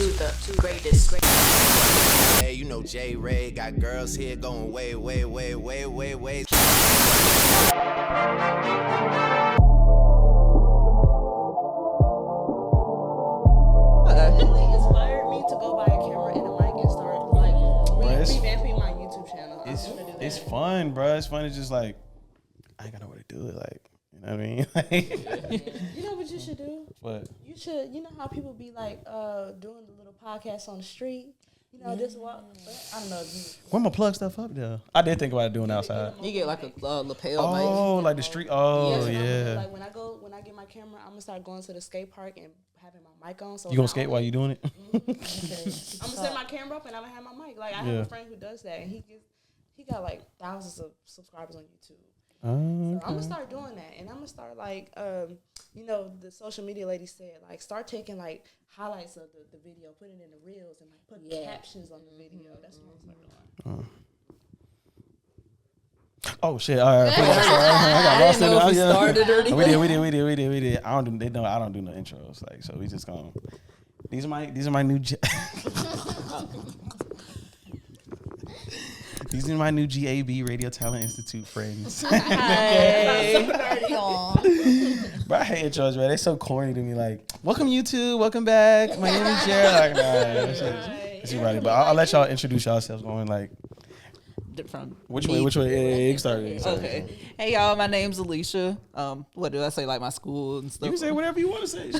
the greatest. Hey, you know JayRay got girls here going way. Inspired me to go buy a camera and a mic and start like revamping my YouTube channel. It's fun, bro. It's fun. It's just like I ain't got no way to do it. Like, you know what I mean? You know what you should do? What? You should. You know how people be like doing the little podcasts on the street. You know, just walk. I don't know if you. When my plug stuff up there? I did think about doing outside. You get like a lapel. Oh, like the street. Oh, yeah. Like when I get my camera, I'm gonna start going to the skate park and having my mic on. So You gonna skate while you doing it? I'm gonna set my camera up and I'm gonna have my mic. Like I have a friend who does that, and he got like thousands of subscribers on YouTube. So I'm gonna start doing that, and I'm gonna start like, you know, the social media lady said, like, start taking like highlights of the video, put it in the reels, and like put captions on the video. That's what I'm gonna start doing. Oh shit! All right, I got lost in it. Started already. We did. I don't do no intros. Like, so we just gonna. These are my new. These are my new GAB Radio Talent Institute friends. Hey. But I hate intros, man. They're so corny to me. Like, welcome YouTube, welcome back. My name is JayRay. Like, nah, it's right. But I'll let y'all introduce yourselves. Going like, From which way? Yeah, you started. Okay. Hey y'all, my name's Alicia. What do I say? Like my school and stuff. You can say whatever you want to say.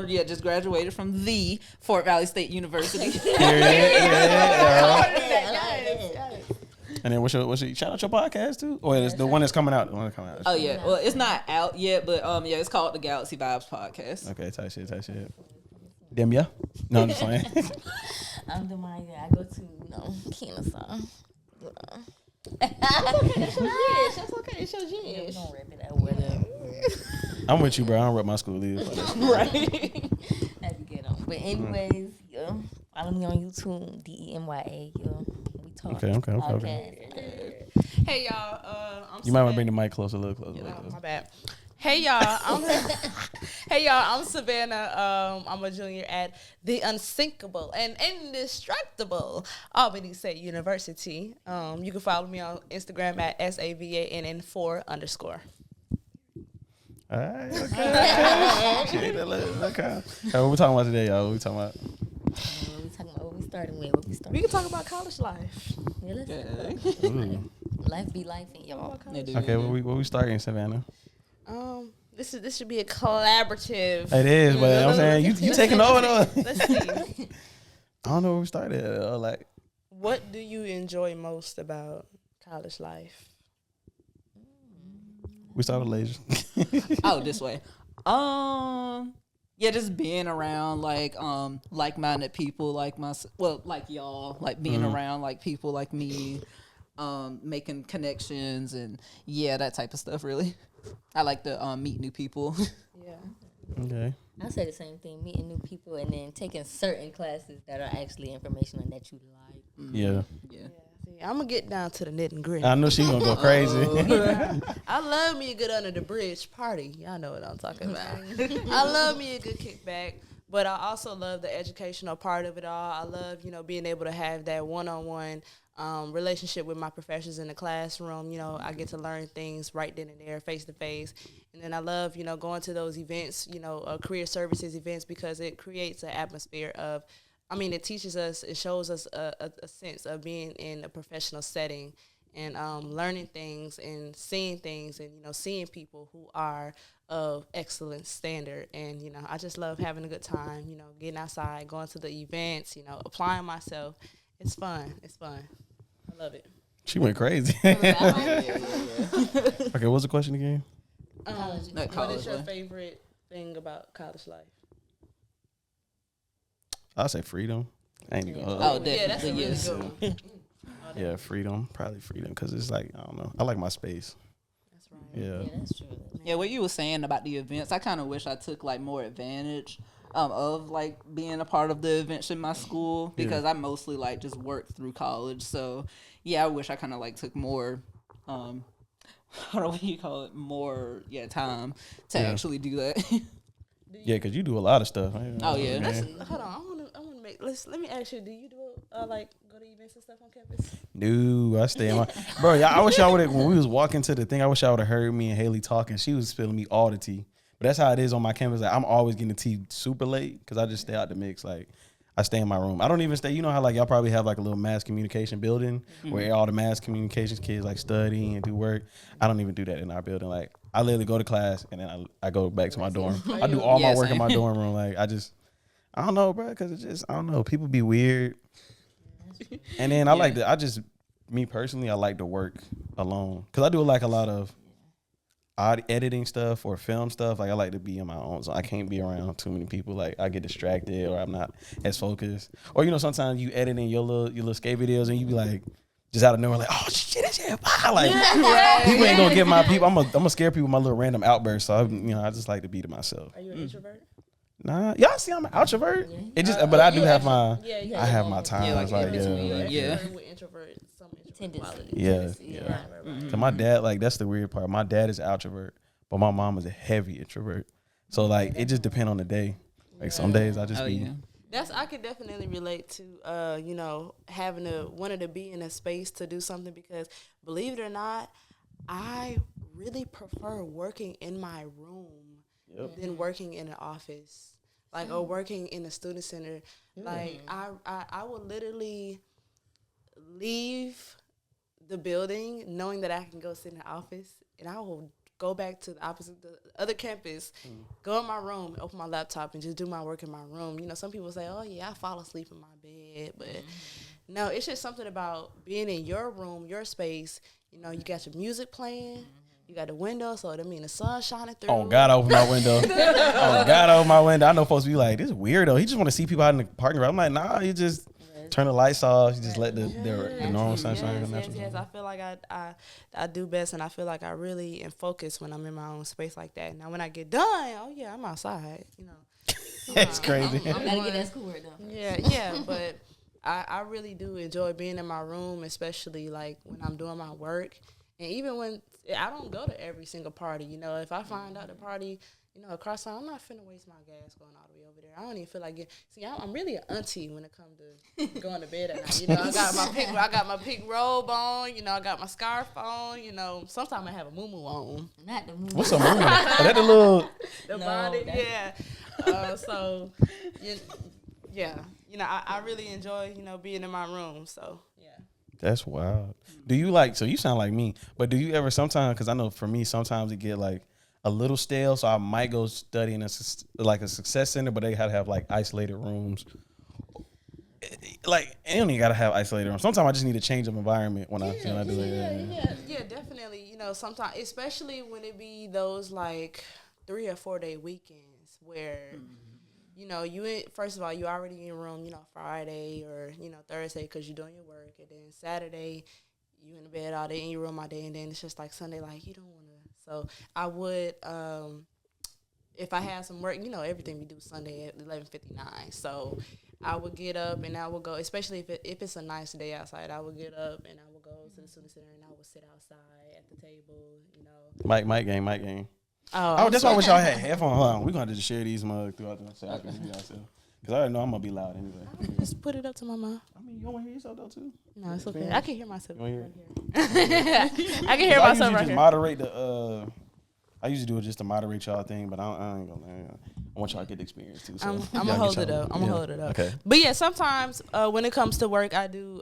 Yeah, just graduated from the Fort Valley State University. And then what's your shout out your podcast too? Or it's the one that's coming out. Oh yeah, well it's not out yet, but yeah, it's called the Galaxy Vibes Podcast. Okay, tight shit. Demya? No, I'm just playing. I'm Demya. I go to Kennesaw. That's okay. It's your jam. Don't rip it out. Whatever. I'm with you, bro. I don't rep my school either. Right. Have to get on. But anyways, follow me on YouTube, DEMYA. We talk. Okay. Hey y'all, You might want to bring the mic closer, a little closer. My bad. Hey y'all, I'm Savanna. I'm a junior at the unsinkable and indestructible Albany State University. You can follow me on Instagram at SAVANN4_. All right, okay. What we talking about today, y'all? What we talking about? What we starting with? We can talk about college life. Yeah, let's Ooh. Life be life, y'all. Okay, what we starting, Savanna? This should be a collaborative. It is, but I'm saying you taking over though. Let's see. I don't know where we started. Like, what do you enjoy most about college life? we started later. Oh, this way. Yeah, just being around like-minded people like like y'all, like being around like people like me, making connections and that type of stuff. Really, I like to meet new people. Yeah. Okay. I say the same thing, meeting new people and then taking certain classes that are actually informational that you like. Yeah. See, I'm gonna get down to the nitty gritty. I know she's gonna go crazy. I love me a good under the bridge party. Y'all know what I'm talking about. I love me a good kickback, but I also love the educational part of it all. I love, being able to have that one-on-one relationship with my professors in the classroom. I get to learn things right then and there, face to face. And then I love, going to those events, career services events, because it creates an atmosphere of, it teaches us, it shows us a sense of being in a professional setting and learning things and seeing things and, seeing people who are of excellent standard. And, I just love having a good time, getting outside, going to the events, applying myself. It's fun. I love it. She went crazy. Okay, what's the question again? What is your favorite thing about college life? I'll say freedom. I ain't even gonna. Oh, definitely. Yeah, that's a really good one. Yeah, freedom. Probably freedom, because it's like, I don't know. I like my space. That's right. Yeah. Yeah, that's true. Yeah, what you were saying about the events, I kind of wish I took like more advantage of like being a part of the events in my school, because I mostly like just worked through college. So yeah, I wish I kind of like took more, what do you call it? More time to actually do that. Yeah, because you do a lot of stuff. Oh, yeah. Hold on, I wanna make. Let me ask you. Do you do like go to events and stuff on campus? No, I stay in my bro. I wish y'all would have when we was walking to the thing. I wish y'all would have heard me and Haley talking. She was spilling me all the tea. But that's how it is on my campus. Like, I'm always getting the tea super late because I just stay out the mix. Like, I stay in my room. I don't even stay. You know how like y'all probably have like a little mass communication building where all the mass communications kids like study and do work. I don't even do that in our building. Like, I literally go to class and then I go back to my dorm. I do all my work in my dorm room. Like, I don't know, bro, because it's just, I don't know. People be weird. And then me personally, I like to work alone because I do like a lot of editing stuff or film stuff. Like, I like to be in my own zone. I can't be around too many people. Like, I get distracted or I'm not as focused. Or, you know, sometimes you editing your little skate videos and you be like, just out of nowhere, like, oh shit, that's it. Like, people ain't gonna get my people. I'm gonna scare people with my little random outbursts. So I just like to be to myself. Are you an introvert? Nah, y'all see I'm an outrovert. It just, but I do have my, I have my times. Like, Yeah. With introverts, some introvert qualities. Yeah. So my dad, like, that's the weird part. My dad is an outrovert, but my mom is a heavy introvert. So like, it just depends on the day. Like some days I just be. Yeah. I could definitely relate to, you know, wanting to be in a space to do something because, believe it or not, I really prefer working in my room than working in an office, like, or working in a student center. Like, I would literally leave the building knowing that I can go sit in the office, and I will go back to the other campus, go in my room, open my laptop, and just do my work in my room. You know, some people say, oh, yeah, I fall asleep in my bed. But no, it's just something about being in your room, your space. You know, you got your music playing. You got the window, so that means the sun shining through. Oh, God, I open my window. I know folks be like, this weirdo. He just want to see people out in the parking lot. I'm like, nah, you just turn the lights off. You just let the normal sunshine. Yes, I feel like I do best, and I feel like I really am focused when I'm in my own space like that. Now, when I get done, oh, yeah, I'm outside, you know. It's crazy. I'm gotta get that schoolwork done. Yeah, but I really do enjoy being in my room, especially, like, when I'm doing my work. And even when I don't go to every single party, you know, if I find out the party, you know, across town, I'm not finna waste my gas going all the way over there. I don't even feel like I'm really an auntie when it comes to going to bed at night. You know, I got my pink robe on, you know, I got my scarf on, you know, sometimes I have a muumuu on. Not the muumuu. What's a muumuu? Oh, that the little body, yeah. So, yeah, you know, I really enjoy, you know, being in my room, so, yeah. That's wild. Do you like, so you sound like me, but do you ever sometimes, because I know for me, sometimes it get like a little stale, so I might go study in a success center, but they gotta have like isolated rooms. Like, it don't even gotta have isolated rooms. Sometimes I just need a change of environment when I do it. Yeah, definitely. You know, sometimes, especially when it be those like 3 or 4 day weekends where, you know, first of all, you already in your room, you know, Friday or, you know, Thursday because you're doing your work. And then Saturday, you in the bed all day, in your room all day. And then it's just like Sunday, like, you don't want to. So I would, if I had some work, you know, everything we do Sunday at 11:59. So I would get up and I would go, especially if it's a nice day outside, I would get up and I would go to the student center and I would sit outside at the table, you know. Mic game. Oh, that's why I wish y'all had headphones. Hold on, we're going to just share these mugs throughout the so I can hear ourselves. Because I already know I'm going to be loud anyway. Just put it up to my mouth. I mean, you don't want to hear yourself though, too? No, it's okay. I can hear myself. You want right to hear here. I can hear myself right here. Moderate the, I usually do it just to moderate y'all thing, but I ain't going to. I want y'all to get the experience too. So I'm gonna hold it up. Okay. But yeah, sometimes when it comes to work, I do.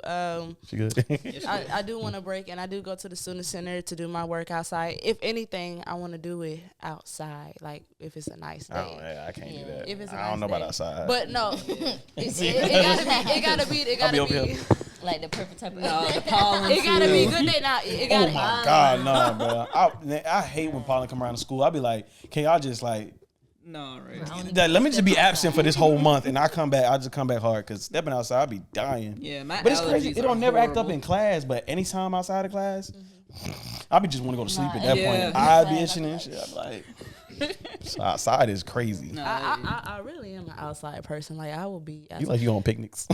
She good? I do want to break, and I do go to the student center to do my work outside. If anything, I want to do it outside, like if it's a nice day. Oh yeah, I can't do that. If it's a I don't know about outside. But no, it gotta be. Like the perfect type of the pollen. It gotta be good day now. It gotta. Oh my God, no, bro. I hate when pollen come around to school. I be like, can y'all just like. No, right. Let me just be absent for this whole month, and I just come back hard because stepping outside, I be dying. Yeah, but it's crazy. It don't never act up in class, but anytime outside of class, I be just want to go to sleep at that point. I be itching and shit. I'm like, So outside is crazy. No, I really am an outside person. Like I will be. You like you on picnics.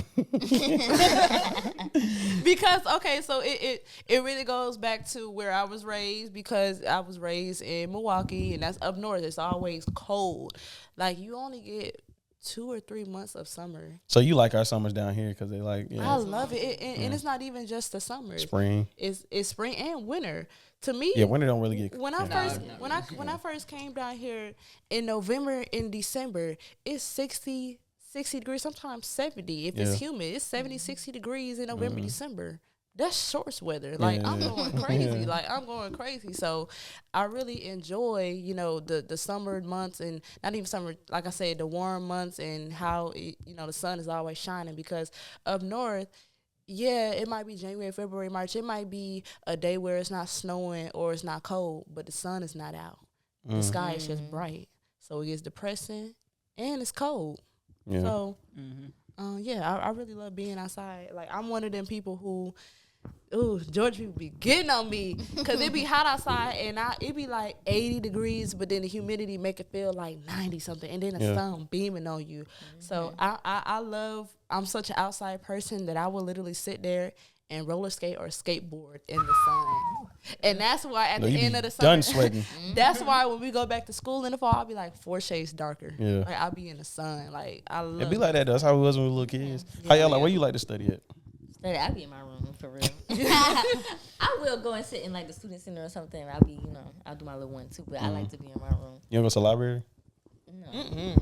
Because okay, so it really goes back to where I was raised, because I was raised in Milwaukee, and that's up north. It's always cold. Like you only get 2 or 3 months of summer. So you like our summers down here because they like I love it, and it's not even just the summer. spring. It's spring and winter. To me, Yeah, winter don't really get. when I first came down here in November and December, it's 60 degrees, sometimes 70 if it's humid. It's 70, 60 degrees in November, December. That's shorts weather. Like I'm going crazy. Like I'm going crazy. So I really enjoy, the summer months, and not even summer, like I said, the warm months, and how the sun is always shining, because up north, yeah, it might be January, February, March. It might be a day where it's not snowing or it's not cold, but the sun is not out. The sky is just bright. So it gets depressing and it's cold. Yeah. So, I really love being outside. Like, I'm one of them people who, Georgia people be getting on me, because it be hot outside, and it be like 80 degrees, but then the humidity make it feel like 90 something, and then the sun beaming on you. So I'm such an outside person that I will literally sit there and roller skate or skateboard in the sun. And that's why at the end of the summer, done sweating. that's why when we go back to school in the fall, I'll be like 4 shades darker. Yeah. Like I'll be in the sun. Like I love It be like that though. That's how it was when we were little kids. How y'all like? Where you like to study at? I be in my room for real. I will go and sit in like the student center or something. I'll be, I'll do my little one too. But I like to be in my room. You don't go to the library? No.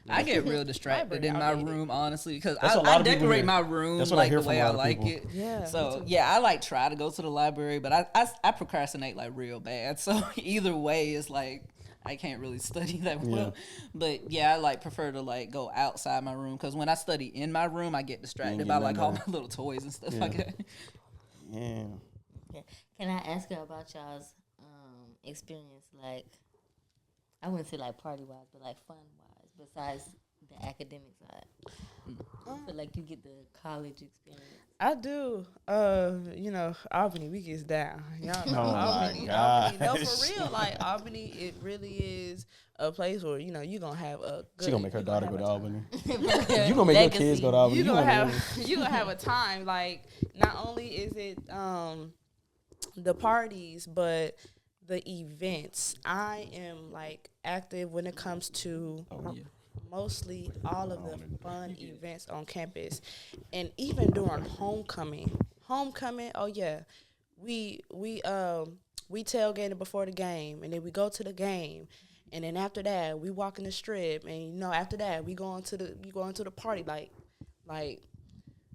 I get real distracted in my room, honestly, because That's what a lot I of people decorate hear. my room That's what I like hear the from a way I lot of like people. it. Yeah. So yeah, I like try to go to the library, but I procrastinate like real bad. So either way, it's like I can't really study that well. But yeah, I like prefer to like go outside my room, because when I study in my room, I get distracted by like all my little toys and stuff like that. Yeah. Can I ask you about y'all's experience? Like, I wouldn't say like party wise, but like fun wise, besides the academic side. I feel like you get the college experience. I do. Albany, we gets down. Y'all know Oh my Albany. No, gosh. for real. Like Albany, it really is a place where you're gonna have a good. She gonna make her daughter go to Albany. You You gonna make your kids go to Albany. You gonna have a time. Like not only is it the parties, but the events. I am like active when it comes to mostly all of the fun events on campus, and even during homecoming. Oh yeah, we tailgated before the game, and then we go to the game, and then after that we walk in the strip, and after that we go into the party like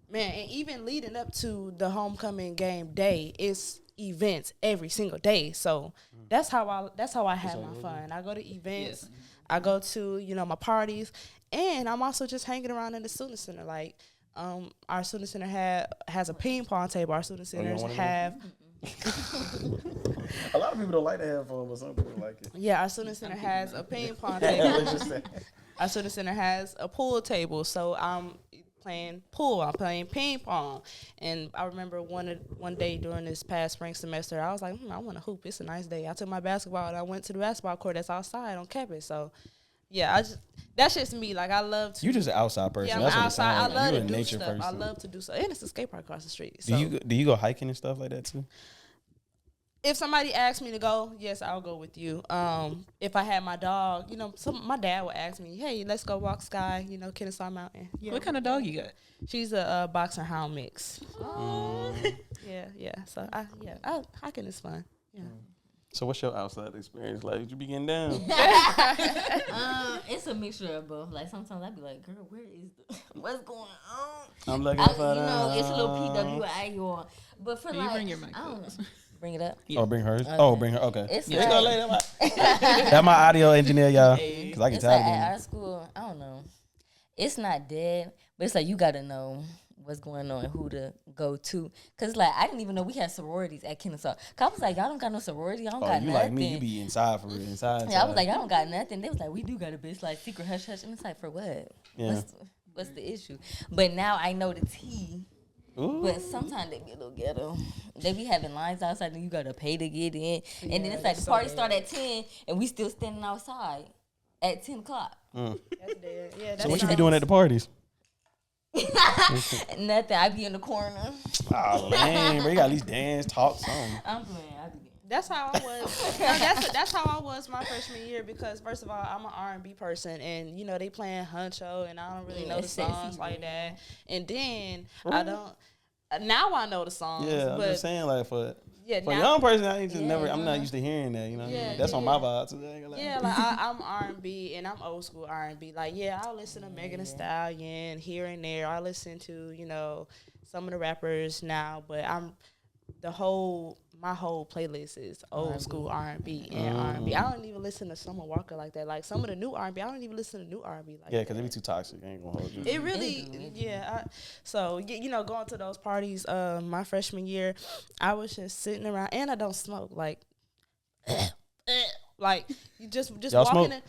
man, and even leading up to the homecoming game day, it's events every single day. So that's how I have my fun. I go to events. Yes. I go to, my parties, and I'm also just hanging around in the student center. Like, our student center has a ping pong table. Our student centers have. A lot of people don't like to have fun, but some people like it. Yeah, our student center has a ping pong table. Our student center has a pool table. So I'm playing pool. I'm playing ping pong. And I remember one day during this past spring semester, I was like, I want to hoop. It's a nice day. I took my basketball and I went to the basketball court that's outside on campus. So, yeah, that's just me. Like, I love to. You just an outside person. Yeah, That's I'm what it outside. I sounds like. love You're to a do nature stuff. person. I love to do stuff. And it's a skate park across the street. So Do you go hiking and stuff like that too? if somebody asks me to go, yes, I'll go with you. If I had my dog, my dad would ask me, hey, let's go walk Sky, Kennesaw Mountain. Yeah. What kind of dog you got? She's a boxer hound mix. Yeah. So hiking is fun. Yeah. So what's your outside experience like? Did you be getting down? It's a mixture of both. Like sometimes I be like, girl, where is what's going on? I'm looking for It's a little PWI you on. But for Can you bring your mic I don't know. close? Bring it up. Oh, bring hers. Okay. Oh, bring her. Okay. It's They like, gonna lay that my audio engineer, y'all. Cause I get it's like tired of at them. our school, I don't know. It's not dead, but it's like you gotta know what's going on and who to go to. Cause like I didn't even know we had sororities at Kennesaw. Cause I was like, y'all don't got no sorority. Y'all don't got You nothing. like me? You be inside for real. Inside. Yeah, I was like, I don't got nothing. They was like, we do got a bitch like secret hush hush, and it's like for what? Yeah. What's the issue? But now I know the tea. Ooh. But sometimes they be a little ghetto. They be having lines outside and you gotta pay to get in. And then it's like the party start at 10 and we still standing outside at 10 o'clock. That's dead. Yeah, that's So what you be doing at the parties? Nothing. I be in the corner. Oh, man, bro, you got at least dance, talk, something. I'm playing. I be That's how I was. No, that's how I was my freshman year because first of all, I'm an R&B person, and you know they playing Huncho, and I don't really know the songs like that. And then I don't. Now I know the songs. Yeah, I'm but just saying, like for a now, young person, I ain't just I'm not used to hearing that. You know, Yeah, that's on my vibe too. I ain't gonna lie. Yeah, like I'm R&B and I'm old school R&B. Like, yeah, I'll listen to Megan Thee Stallion here and there. I listen to some of the rappers now, but my whole playlist is old school R&B and R&B. I don't even listen to Summer Walker like that. Like some of the new R&B, I don't even listen to new R&B like that. Yeah, because it be too toxic. I ain't gonna hold you. It really, so going to those parties, my freshman year, I was just sitting around, and I don't smoke. Like, like you just Y'all walking smoke? in.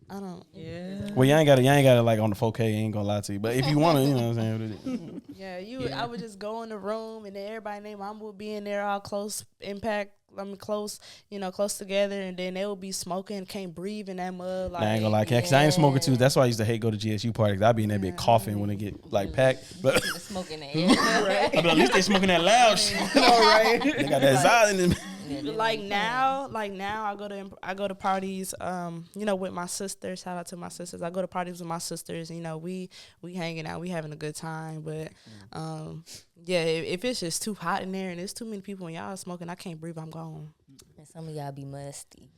I don't. Yeah. Well, you ain't got to like on the 4K. I ain't gonna lie to you, but if you wanna, you know what I'm saying. Yeah, I would just go in the room, and then everybody named mom would be in there all close, close together, and then they would be smoking, can't breathe in that mud. Like, I ain't gonna lie, cause I ain't smoking too. That's why I used to hate go to GSU parties. I be in that bit coughing when it get like packed. But the smoke in the air. but at least they smoking that loud shit. Right? They got that silent in them. Like now, I go to parties, with my sisters. Shout out to my sisters. I go to parties with my sisters. We hanging out, we having a good time. But if it's just too hot in there and there's too many people and y'all smoking, I can't breathe. I'm gone. And some of y'all be musty.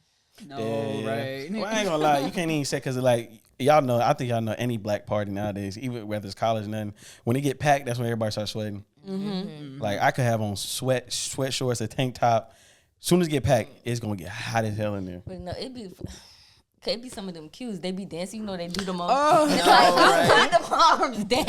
No, Yeah. right. Well, I ain't gonna lie, you can't even say because like y'all know. I think y'all know any black party nowadays, even whether it's college or nothing. When it get packed, that's when everybody starts sweating. Mm-hmm. Like I could have on sweat shorts, a tank top. Soon as it get packed, it's gonna get hot as hell in there. But no, it be some of them cues. They be dancing, they do the most. Oh, it's no, like, put them arms down.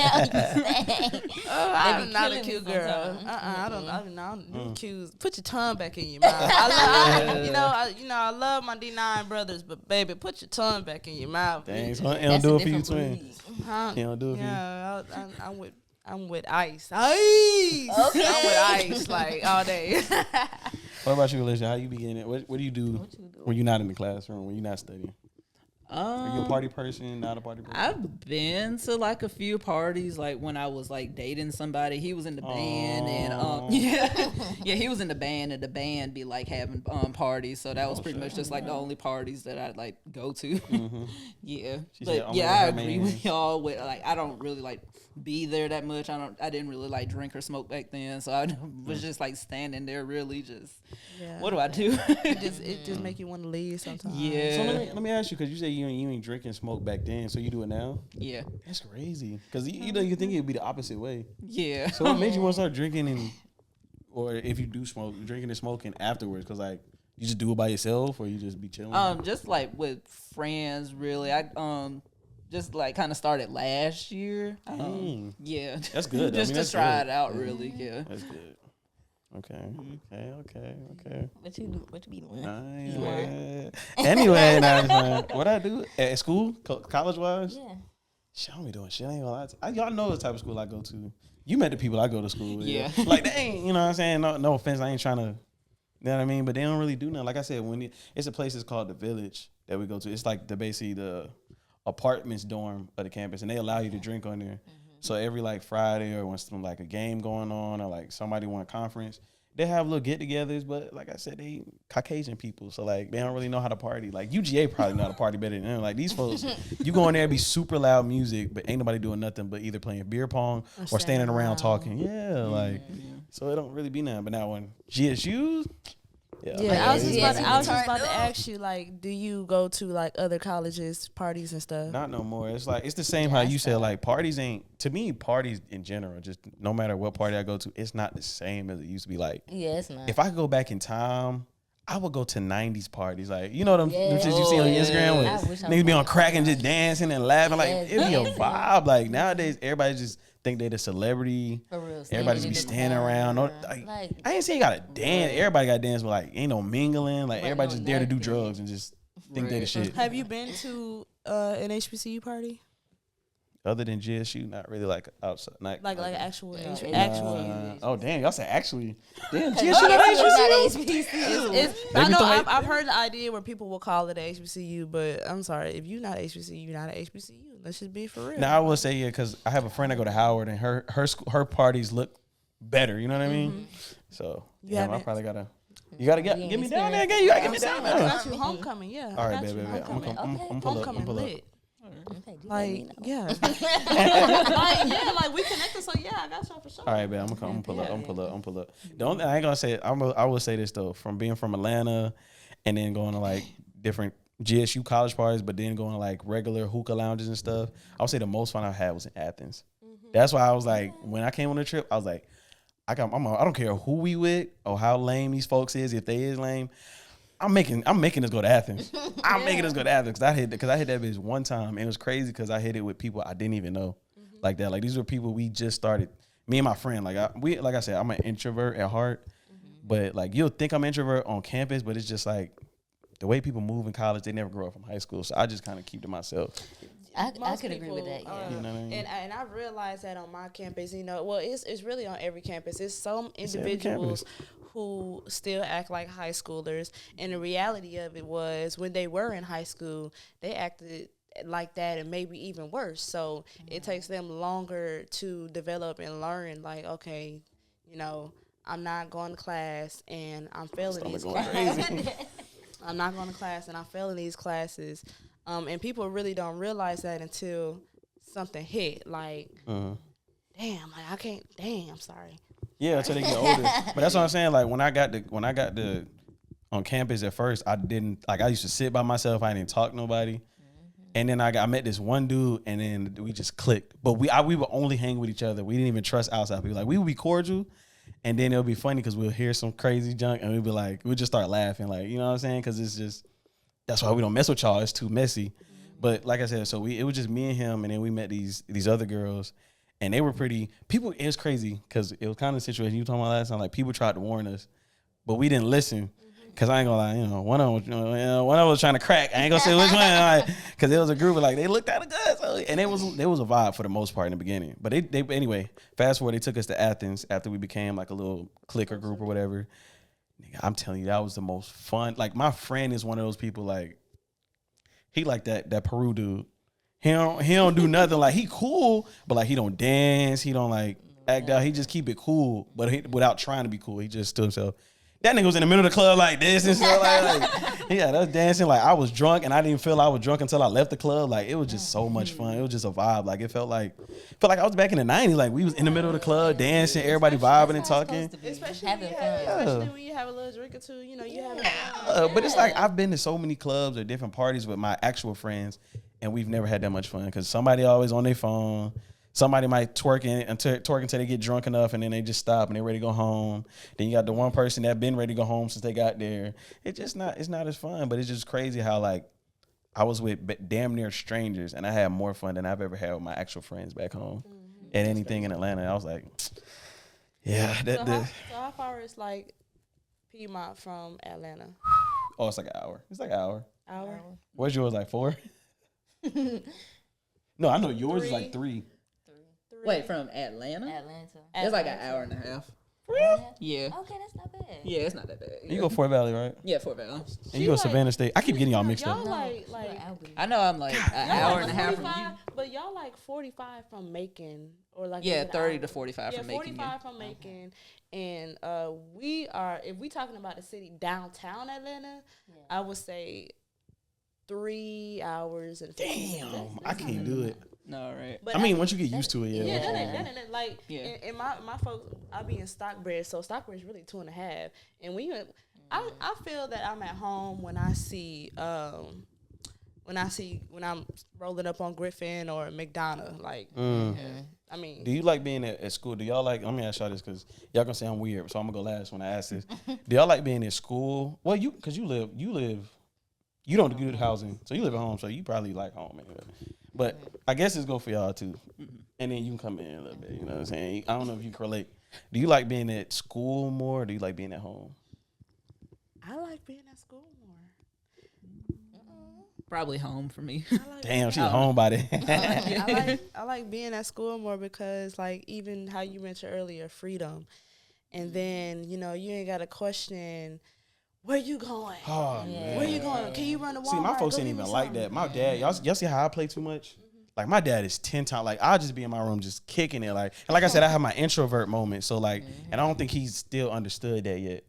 I'm not a cute girl. I don't cues. Put your tongue back in your mouth. I love my D9 brothers, but baby, put your tongue back in your mouth. Dang, so it don't do it for you, twin. Huh? He don't do it for you. Yeah, I'm with ice. Okay. I'm with ice like all day. What about you, Alicia? How you be getting it? What do you do when you're not in the classroom, when you're not studying? Are you a party person, not a party person? I've been to like a few parties, like when I was like dating somebody. He was in the band, and he was in the band, and the band be like having parties. So that was pretty much just like the only parties that I'd like go to. Mm-hmm. Yeah, but yeah, I agree with y'all. With like, I don't really like be there that much. I didn't really like drink or smoke back then, so I was just like standing there, really just. Yeah. What do I do? it just make you want to leave sometimes. Yeah. So let me ask you, because you say you ain't drink and smoke back then, so you do it now? Yeah. That's crazy. Because you think it would be the opposite way. Yeah. So what made you want to start drinking or if you do smoke, drinking and smoking afterwards? Because like you just do it by yourself or you just be chilling? Just like with friends, really. I just like kind of started last year. Yeah. That's good. Just that's to try good. it out, really. Yeah. That's good. Okay. What you do? What you be doing? Anyway, what I do at school, college wise? Yeah. Shit, I don't be doing shit. I ain't gonna lie to you. Y'all know the type of school I go to. You met the people I go to school with. Yeah. Like they ain't, you know what I'm saying? No offense, I ain't trying to, you know what I mean? But they don't really do nothing. Like I said, it's a place that's called the Village that we go to. It's like basically the apartments dorm of the campus, and they allow you to drink on there. So every like Friday or when some like a game going on or like somebody want a conference, they have little get-togethers. But like I said, they Caucasian people, so like they don't really know how to party. Like UGA probably know how to party better than them. Like these folks, you go in there, be super loud music, but ain't nobody doing nothing but either playing beer pong or standing around talking. Yeah, so it don't really be nothing. But now when GSUs. I was just about to ask you, like, do you go to like other colleges parties and stuff? Not no more. It's like it's the same how you said like parties ain't, to me, parties in general, just no matter what party I go to, it's not the same as it used to be. Like it's not. If I could go back in time, I would go to 90s parties. Like, you know them shit you see on Instagram where niggas be on crack and just dancing and laughing. Like it'd be a vibe. Like nowadays everybody just think they the celebrity. For real. Everybody just be standing around. Like, I ain't saying you gotta dance. Everybody got to dance, but like ain't no mingling. Like everybody just there to do drugs and just think they the shit. Have you been to an HBCU party? other than GSU, not really like outside. Not, like actual oh damn, y'all said actually. Damn, GSU It's not not HBCU. HBCU. I know thought- I've heard the idea where people will call it a HBCU, but I'm sorry, if you're not HBCU, you're not a HBCU. Let's just be for real. Now I will say because I have a friend that go to Howard and her parties look better. You know what I mean? So I haven't- probably gotta. You gotta get me down there again. You gotta get me down I there. got you homecoming, yeah. All I right, got baby. you I'm homecoming. gonna pull up. Homecoming lit. Okay, just let me Like, know. yeah. Like we connected, so yeah, I got y'all for sure. All right, man. I'm gonna pull up. I'm gonna pull up. The only I ain't gonna say. I will say this though. From being from Atlanta, and then going to like different GSU college parties, but then going to like regular hookah lounges and stuff. I would say the most fun I had was in Athens. That's why I was like, when I came on the trip, I was like, I don't care who we with or how lame these folks is. If they is lame, I'm making us go to Athens. I'm making us go to Athens because I hit that bitch one time and it was crazy because I hit it with people I didn't even know like that. Like these were people we just started. Me and my friend. Like I said, I'm an introvert at heart, but like you'll think I'm an introvert on campus, but it's just like the way people move in college. They never grow up from high school, so I just kind of keep to myself. I Most could agree with that. people, Yeah. You know what I mean? And I realized that on my campus, well, it's really on every campus. It's some every individuals who still act like high schoolers, and the reality of it was when they were in high school, they acted like that and maybe even worse. So it takes them longer to develop and learn. Like, okay, I'm not going to class and I'm failing these classes. I'm not going to class and I'm failing these classes. And people really don't realize that until something hit. Like, damn, like I can't. Damn, I'm sorry. Yeah, until they get older. But that's what I'm saying. Like when I got the on campus at first, I didn't like. I used to sit by myself. I didn't talk to nobody. And then I met this one dude, and then we just clicked. But we would only hang with each other. We didn't even trust outside people. Like we would be cordial, and then it'll be funny because we'll hear some crazy junk, and we'd be like, we'll just start laughing, like you know what I'm saying? Because it's just that's why we don't mess with y'all. It's too messy. But like I said, so it was just me and him, and then we met these other girls, and they were pretty. People, it was crazy because it was kind of the situation you were talking about last time. Like people tried to warn us, but we didn't listen. Cause I ain't gonna lie, one of them was trying to crack. I ain't gonna say which one, like, cause it was a group of like they looked at it good, so, and it was a vibe for the most part in the beginning. But they anyway. Fast forward, they took us to Athens after we became like a little clicker group or whatever. Nigga, I'm telling you, that was the most fun. Like my friend is one of those people like he like that Peru dude. He don't do nothing. Like he cool, but like he don't dance. He don't like act out. He just keep it cool, but without trying to be cool. He just stood himself. That nigga was in the middle of the club like this and stuff like yeah, that was dancing. Like I was drunk and I didn't feel I was drunk until I left the club. Like it was just so much fun. It was just a vibe. Like it felt like I was back in the 90s. Like we was in the middle of the club dancing, everybody vibing and talking. Especially Having fun. especially when you have a little drink or two, you have fun. But it's like I've been to so many clubs or different parties with my actual friends, and we've never had that much fun because somebody always on their phone. Somebody might twerk until they get drunk enough, and then they just stop and they're ready to go home. Then you got the one person that been ready to go home since they got there. It's not as fun, but it's just crazy how like I was with damn near strangers, and I had more fun than I've ever had with my actual friends back home at anything in Atlanta. I was like, yeah. So how far is like Piedmont from Atlanta? Oh, it's like an hour. It's like an hour. Hour? What's yours, like 4? No, I know yours is like 3. Wait, from Atlanta? It's like an hour and a half. Yeah. Okay, that's not bad. Yeah, it's not that bad. You go Fort Valley, right? Yeah, Fort Valley. And you go Savannah State. I keep getting y'all mixed Y'all up. like I know I'm like an hour and a half from you. but y'all like 45 from Macon or like Yeah, an 30 hour. to 45 Yeah, from Macon. 45 from Macon, and if we talking about the city downtown Atlanta, I would say 3 hours and 15 minutes. Damn, I can't do it. No, right. But I mean, once you get used to it, yeah, yeah. that ain't like Yeah. and my folks, I be in Stockbridge, so Stockbridge is really 2.5, and I feel that I'm at home when I see when I'm rolling up on Griffin or McDonough, like I mean, Do you like being at school? Do y'all like? Let me ask y'all this because y'all gonna say I'm weird, so I'm gonna go last when I ask this. Do y'all like being at school? Well, you don't do good housing, so you live at home, so you probably like home anyway. But I guess it's go for y'all too, and then you can come in a little bit. You know what I'm saying? I don't know if you can relate. Do you like being at school more, or do you like being at home? I like being at school more. Probably home for me. Damn, she's a homebody. I like being at school more because, like, even how you mentioned earlier, freedom. And then, you know, you ain't got to question, where you going? Oh, man. Where you going? Can you run to Walmart? See, my folks Go ain't get me even like something. that. My dad, y'all see how I play too much? Like, my dad is 10 times, like, I'll just be in my room just kicking it. Like, and like I said, I have my introvert moment. So, like, and I don't think he's still understood that yet.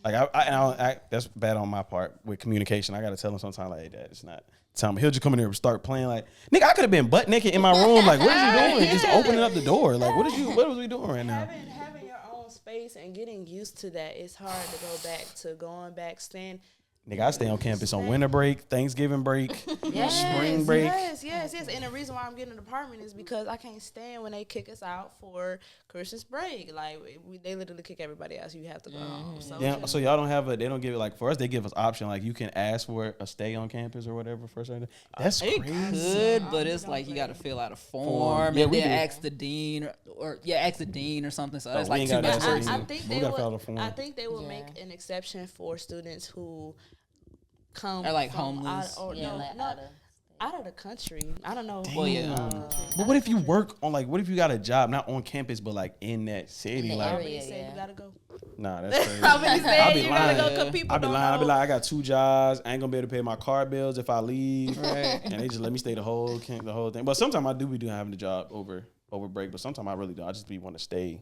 Like, I that's bad on my part with communication. I got to tell him sometimes, like, hey, Dad, it's not. Tell him, he'll just come in here and start playing like, nigga, I could have been butt naked in my room. Like, what are you doing? Just opening up the door. Like, what was we doing right now? Having your own space and getting used to that, it's hard to go back to going back, staying. Nigga, I stay on campus on winter break, Thanksgiving break, spring break. Yes. And the reason why I'm getting an apartment is because I can't stand when they kick us out for Christmas break. Like, they literally kick everybody out, so you have to go home. So, Yeah, so y'all don't have they don't give it, like, for us, they give us option. Like, you can ask for a stay on campus or whatever for a certain. That's It crazy. could, but it's like you got to fill out a form Yeah, and we then did. ask the dean or something. So that's we like ain't 2 gotta ask the hours. dean. I think We they gotta fill out a would. form. I think they would make an exception for students who come Or, like, from homeless. out of the country. I don't know. Well, yeah. But what if you work on, like, what if you got a job not on campus but like in that city? the Like, area. Say Yeah. you gotta go. nah, that's crazy. How many I say be you gotta go? lying. Cause people I be don't lying. I be know. like, I got 2 jobs. I ain't gonna be able to pay my car bills if I leave, and they just let me stay the whole thing. But sometimes I do be having the job over break. But sometimes I really don't. I just be want to stay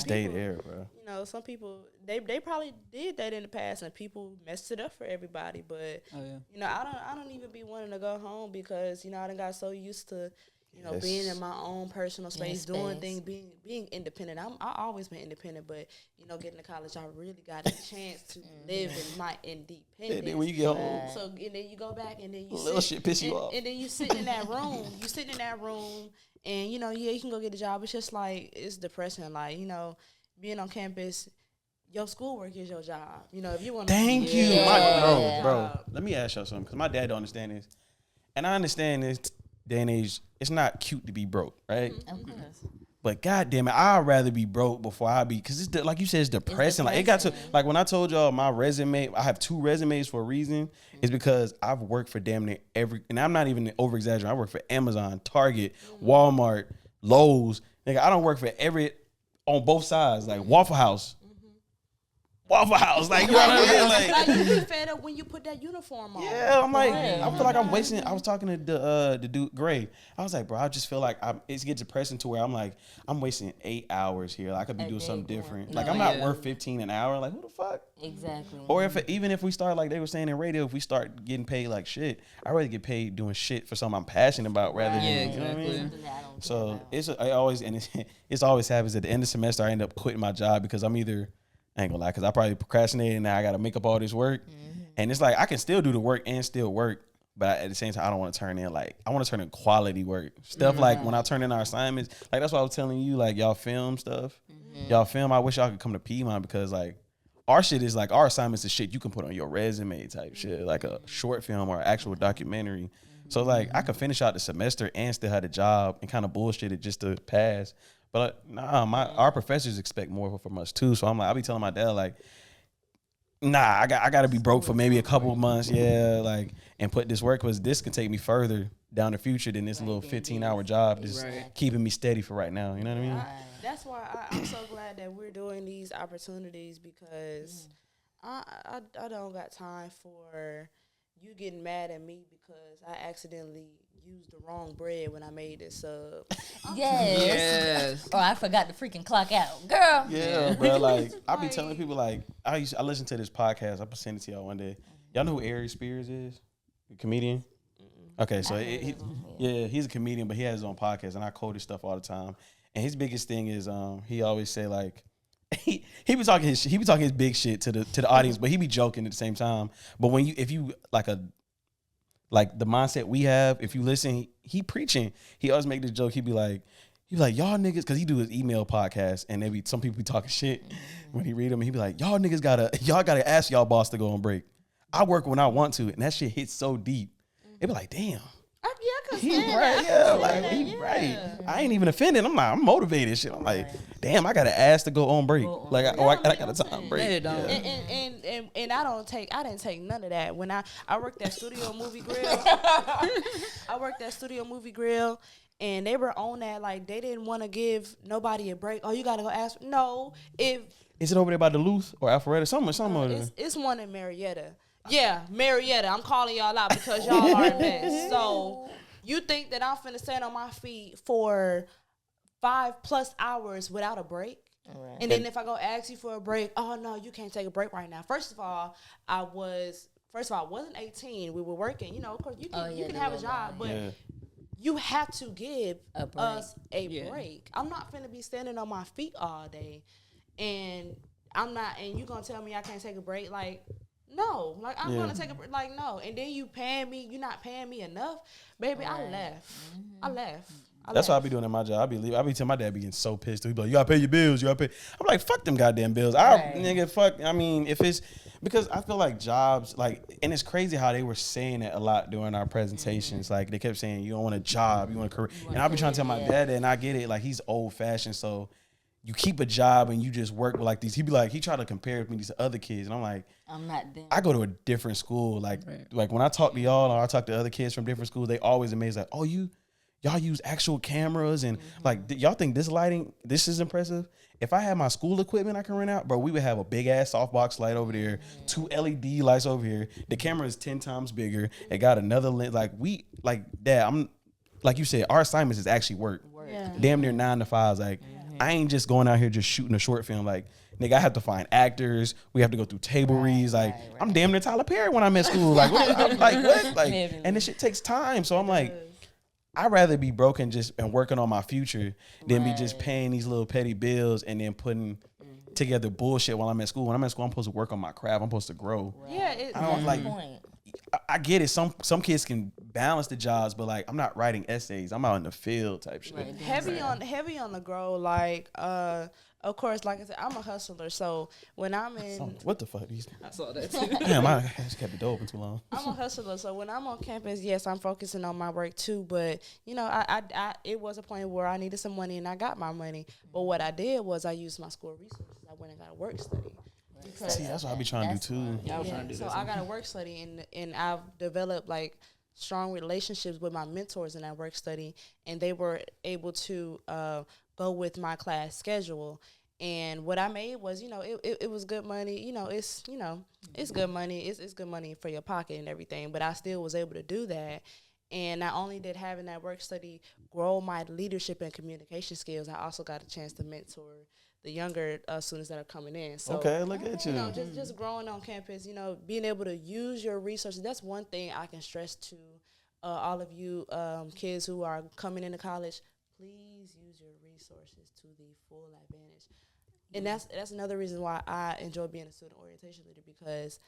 there, bro. You know, some people they probably did that in the past, and people messed it up for everybody. But Oh, yeah. you know, I don't even be wanting to go home because, you know, I done got so used to, you know, Yes. being in my own personal space, doing space. things, being independent. I always been independent, but, you know, getting to college, I really got a chance to live in my independence. And then when you get home, So and then you go back and then you little shit piss you off. and then you sitting in that room. You sitting in that room, and, you know, yeah, you can go get a job. It's just like, it's depressing. Like, you know, being on campus, your schoolwork is your job. You know, if you want to. Thank you, Yeah. bro. Let me ask y'all something, because my dad don't understand this, and I understand this day and age. It's not cute to be broke, right? Of course. But goddamn it, I'd rather be broke before I be, because it's like you said, it's depressing. Like, it got to, like, when I told y'all my resume, I have 2 resumes for a reason. It's because I've worked for damn near every, and I'm not even over exaggerating. I work for Amazon, Target, Walmart, Lowe's. Nigga, I don't work for on both sides, like Waffle House. Waffle House, like, you know what I mean? Like, Like, you be fed up when you put that uniform on. yeah, I'm like, I feel like I'm wasting. I was talking to the dude Gray. I was like, bro, I just feel like it's get depressing to where I'm like, I'm wasting 8 hours here. Like, I could be doing something different. Like, I'm not worth 15 an hour. Like, who the fuck? Exactly. Or even if we start, like they were saying in radio, if we start getting paid like shit, I'd rather get paid doing shit for something I'm passionate about rather than, Yeah, you know what I mean? exactly. Something that I don't care So about. it's always happens at the end of the semester. I end up quitting my job because I'm either, I ain't gonna lie, because I probably procrastinated and now I got to make up all this work. And it's like, I can still do the work and still work, but at the same time, I don't want to turn in, like, I want to turn in quality work. Stuff like when I turn in our assignments, like, that's why I was telling you, like, y'all film stuff. Y'all film, I wish y'all could come to Piedmont, because, like, our shit is like, our assignments is shit you can put on your resume type shit, like a short film or actual documentary. So, like, I could finish out the semester and still have a job and kind of bullshit it just to pass. But nah, our professors expect more from us too. So I'm like, I'll be telling my dad, like, nah, I got to be broke for maybe a couple of months, like, and put this work, because this can take me further down the future than this little 15-hour job just keeping me steady for right now. You know what I mean? That's why I'm so glad that we're doing these opportunities, because I don't got time for you getting mad at me because I accidentally used the wrong bread when I made this sub. Yes. Or I forgot to freaking clock out. Girl. Yeah, bro. Like, I be telling people, like, I listen to this podcast. I'm gonna send it to y'all one day. Y'all know who Ari Spears is? The comedian. Okay, so he's a comedian, but he has his own podcast, and I quote his stuff all the time. And his biggest thing is, he always say, like, he be talking his big shit to the audience, but he be joking at the same time. But if you like the mindset we have, if you listen, he preaching. He always make this joke. He be like, y'all niggas, because he do his email podcast, and some people be talking shit when he read them. And he be like, y'all niggas gotta ask y'all boss to go on break. I work when I want to, and that shit hits so deep. It be like, damn. I he right, yeah, like he right. I ain't even offended. I'm motivated. Shit, I'm like, damn, I got to ask to go on break. Like, I got a time break. They don't. And I didn't take none of that when I worked at Studio Movie Grill. I worked at Studio Movie Grill. And they were on that, like, they didn't want to give nobody a break. Oh, you got to go ask. No. Is it over there by Duluth or Alpharetta? Something over there. It's one in Marietta. Yeah, Marietta. I'm calling y'all out because y'all are best. So you think that I'm finna stand on my feet for 5+ hours without a break? Right. And then if I go ask you for a break, oh, no, you can't take a break right now. First of all, I wasn't 18. We were working. You know, of course, you can have a job, but... Yeah. You have to give us a break. I'm not finna be standing on my feet all day, and you gonna tell me I can't take a break? Like, no. Like, I'm gonna take a break. Like, no. And then you not paying me enough, baby. Right. I left. I left. That's what I be doing in my job. I be telling my dad be getting so pissed. He be like, you gotta pay your bills. You gotta pay. I'm like, fuck them goddamn bills. Nigga, fuck. I mean, if it's because I feel like jobs, like, and it's crazy how they were saying it a lot during our presentations. Like, they kept saying, you don't want a job, you want a career. And I be trying to tell my dad that, and I get it. Like, he's old fashioned, so you keep a job and you just work with like these. He be like, he try to compare me to other kids, and I'm like, I'm not them. I go to a different school. Like when I talk to y'all or I talk to other kids from different schools, they always amazed like, oh, y'all use actual cameras and like y'all think this lighting, this is impressive. If I had my school equipment I can rent out, bro, we would have a big ass softbox light over there, 2 LED lights over here. The camera is 10 times bigger. It got another lens. Dad, I'm like you said, our assignments is actually work. Damn near 9 to 5. Like I ain't just going out here just shooting a short film. Like, nigga, I have to find actors. We have to go through table reads. Like, I'm damn near Tyler Perry when I'm at school. Like, what? Like, and this shit takes time. So I'm like, I'd rather be broken and working on my future than be just paying these little petty bills and then putting together bullshit while I'm at school. When I'm at school, I'm supposed to work on my craft. I'm supposed to grow. Yeah, I don't like. I get it. Some kids can balance the jobs, but like I'm not writing essays. I'm out in the field type shit. Right. Heavy on the grow. Like of course, like I said, I'm a hustler. So when I'm in, what the fuck? I saw that too. Damn, I just kept the door open too long. I'm a hustler. So when I'm on campus, yes, I'm focusing on my work too. But you know, I it was a point where I needed some money and I got my money. But what I did was I used my school resources. I went and got a work study. See, that's what I be trying to do too. Yeah, I was trying to do that. So I got a work study and I've developed like strong relationships with my mentors in that work study, and they were able to go with my class schedule. And what I made was, you know, it was good money. It's good money. It's good money for your pocket and everything. But I still was able to do that. And not only did having that work study grow my leadership and communication skills, I also got a chance to mentor the younger students that are coming in. So, okay, look at you. You know, just growing on campus, you know, being able to use your resources. That's one thing I can stress to all of you kids who are coming into college. Please use your resources to the full advantage. And that's another reason why I enjoy being a student orientation leader, because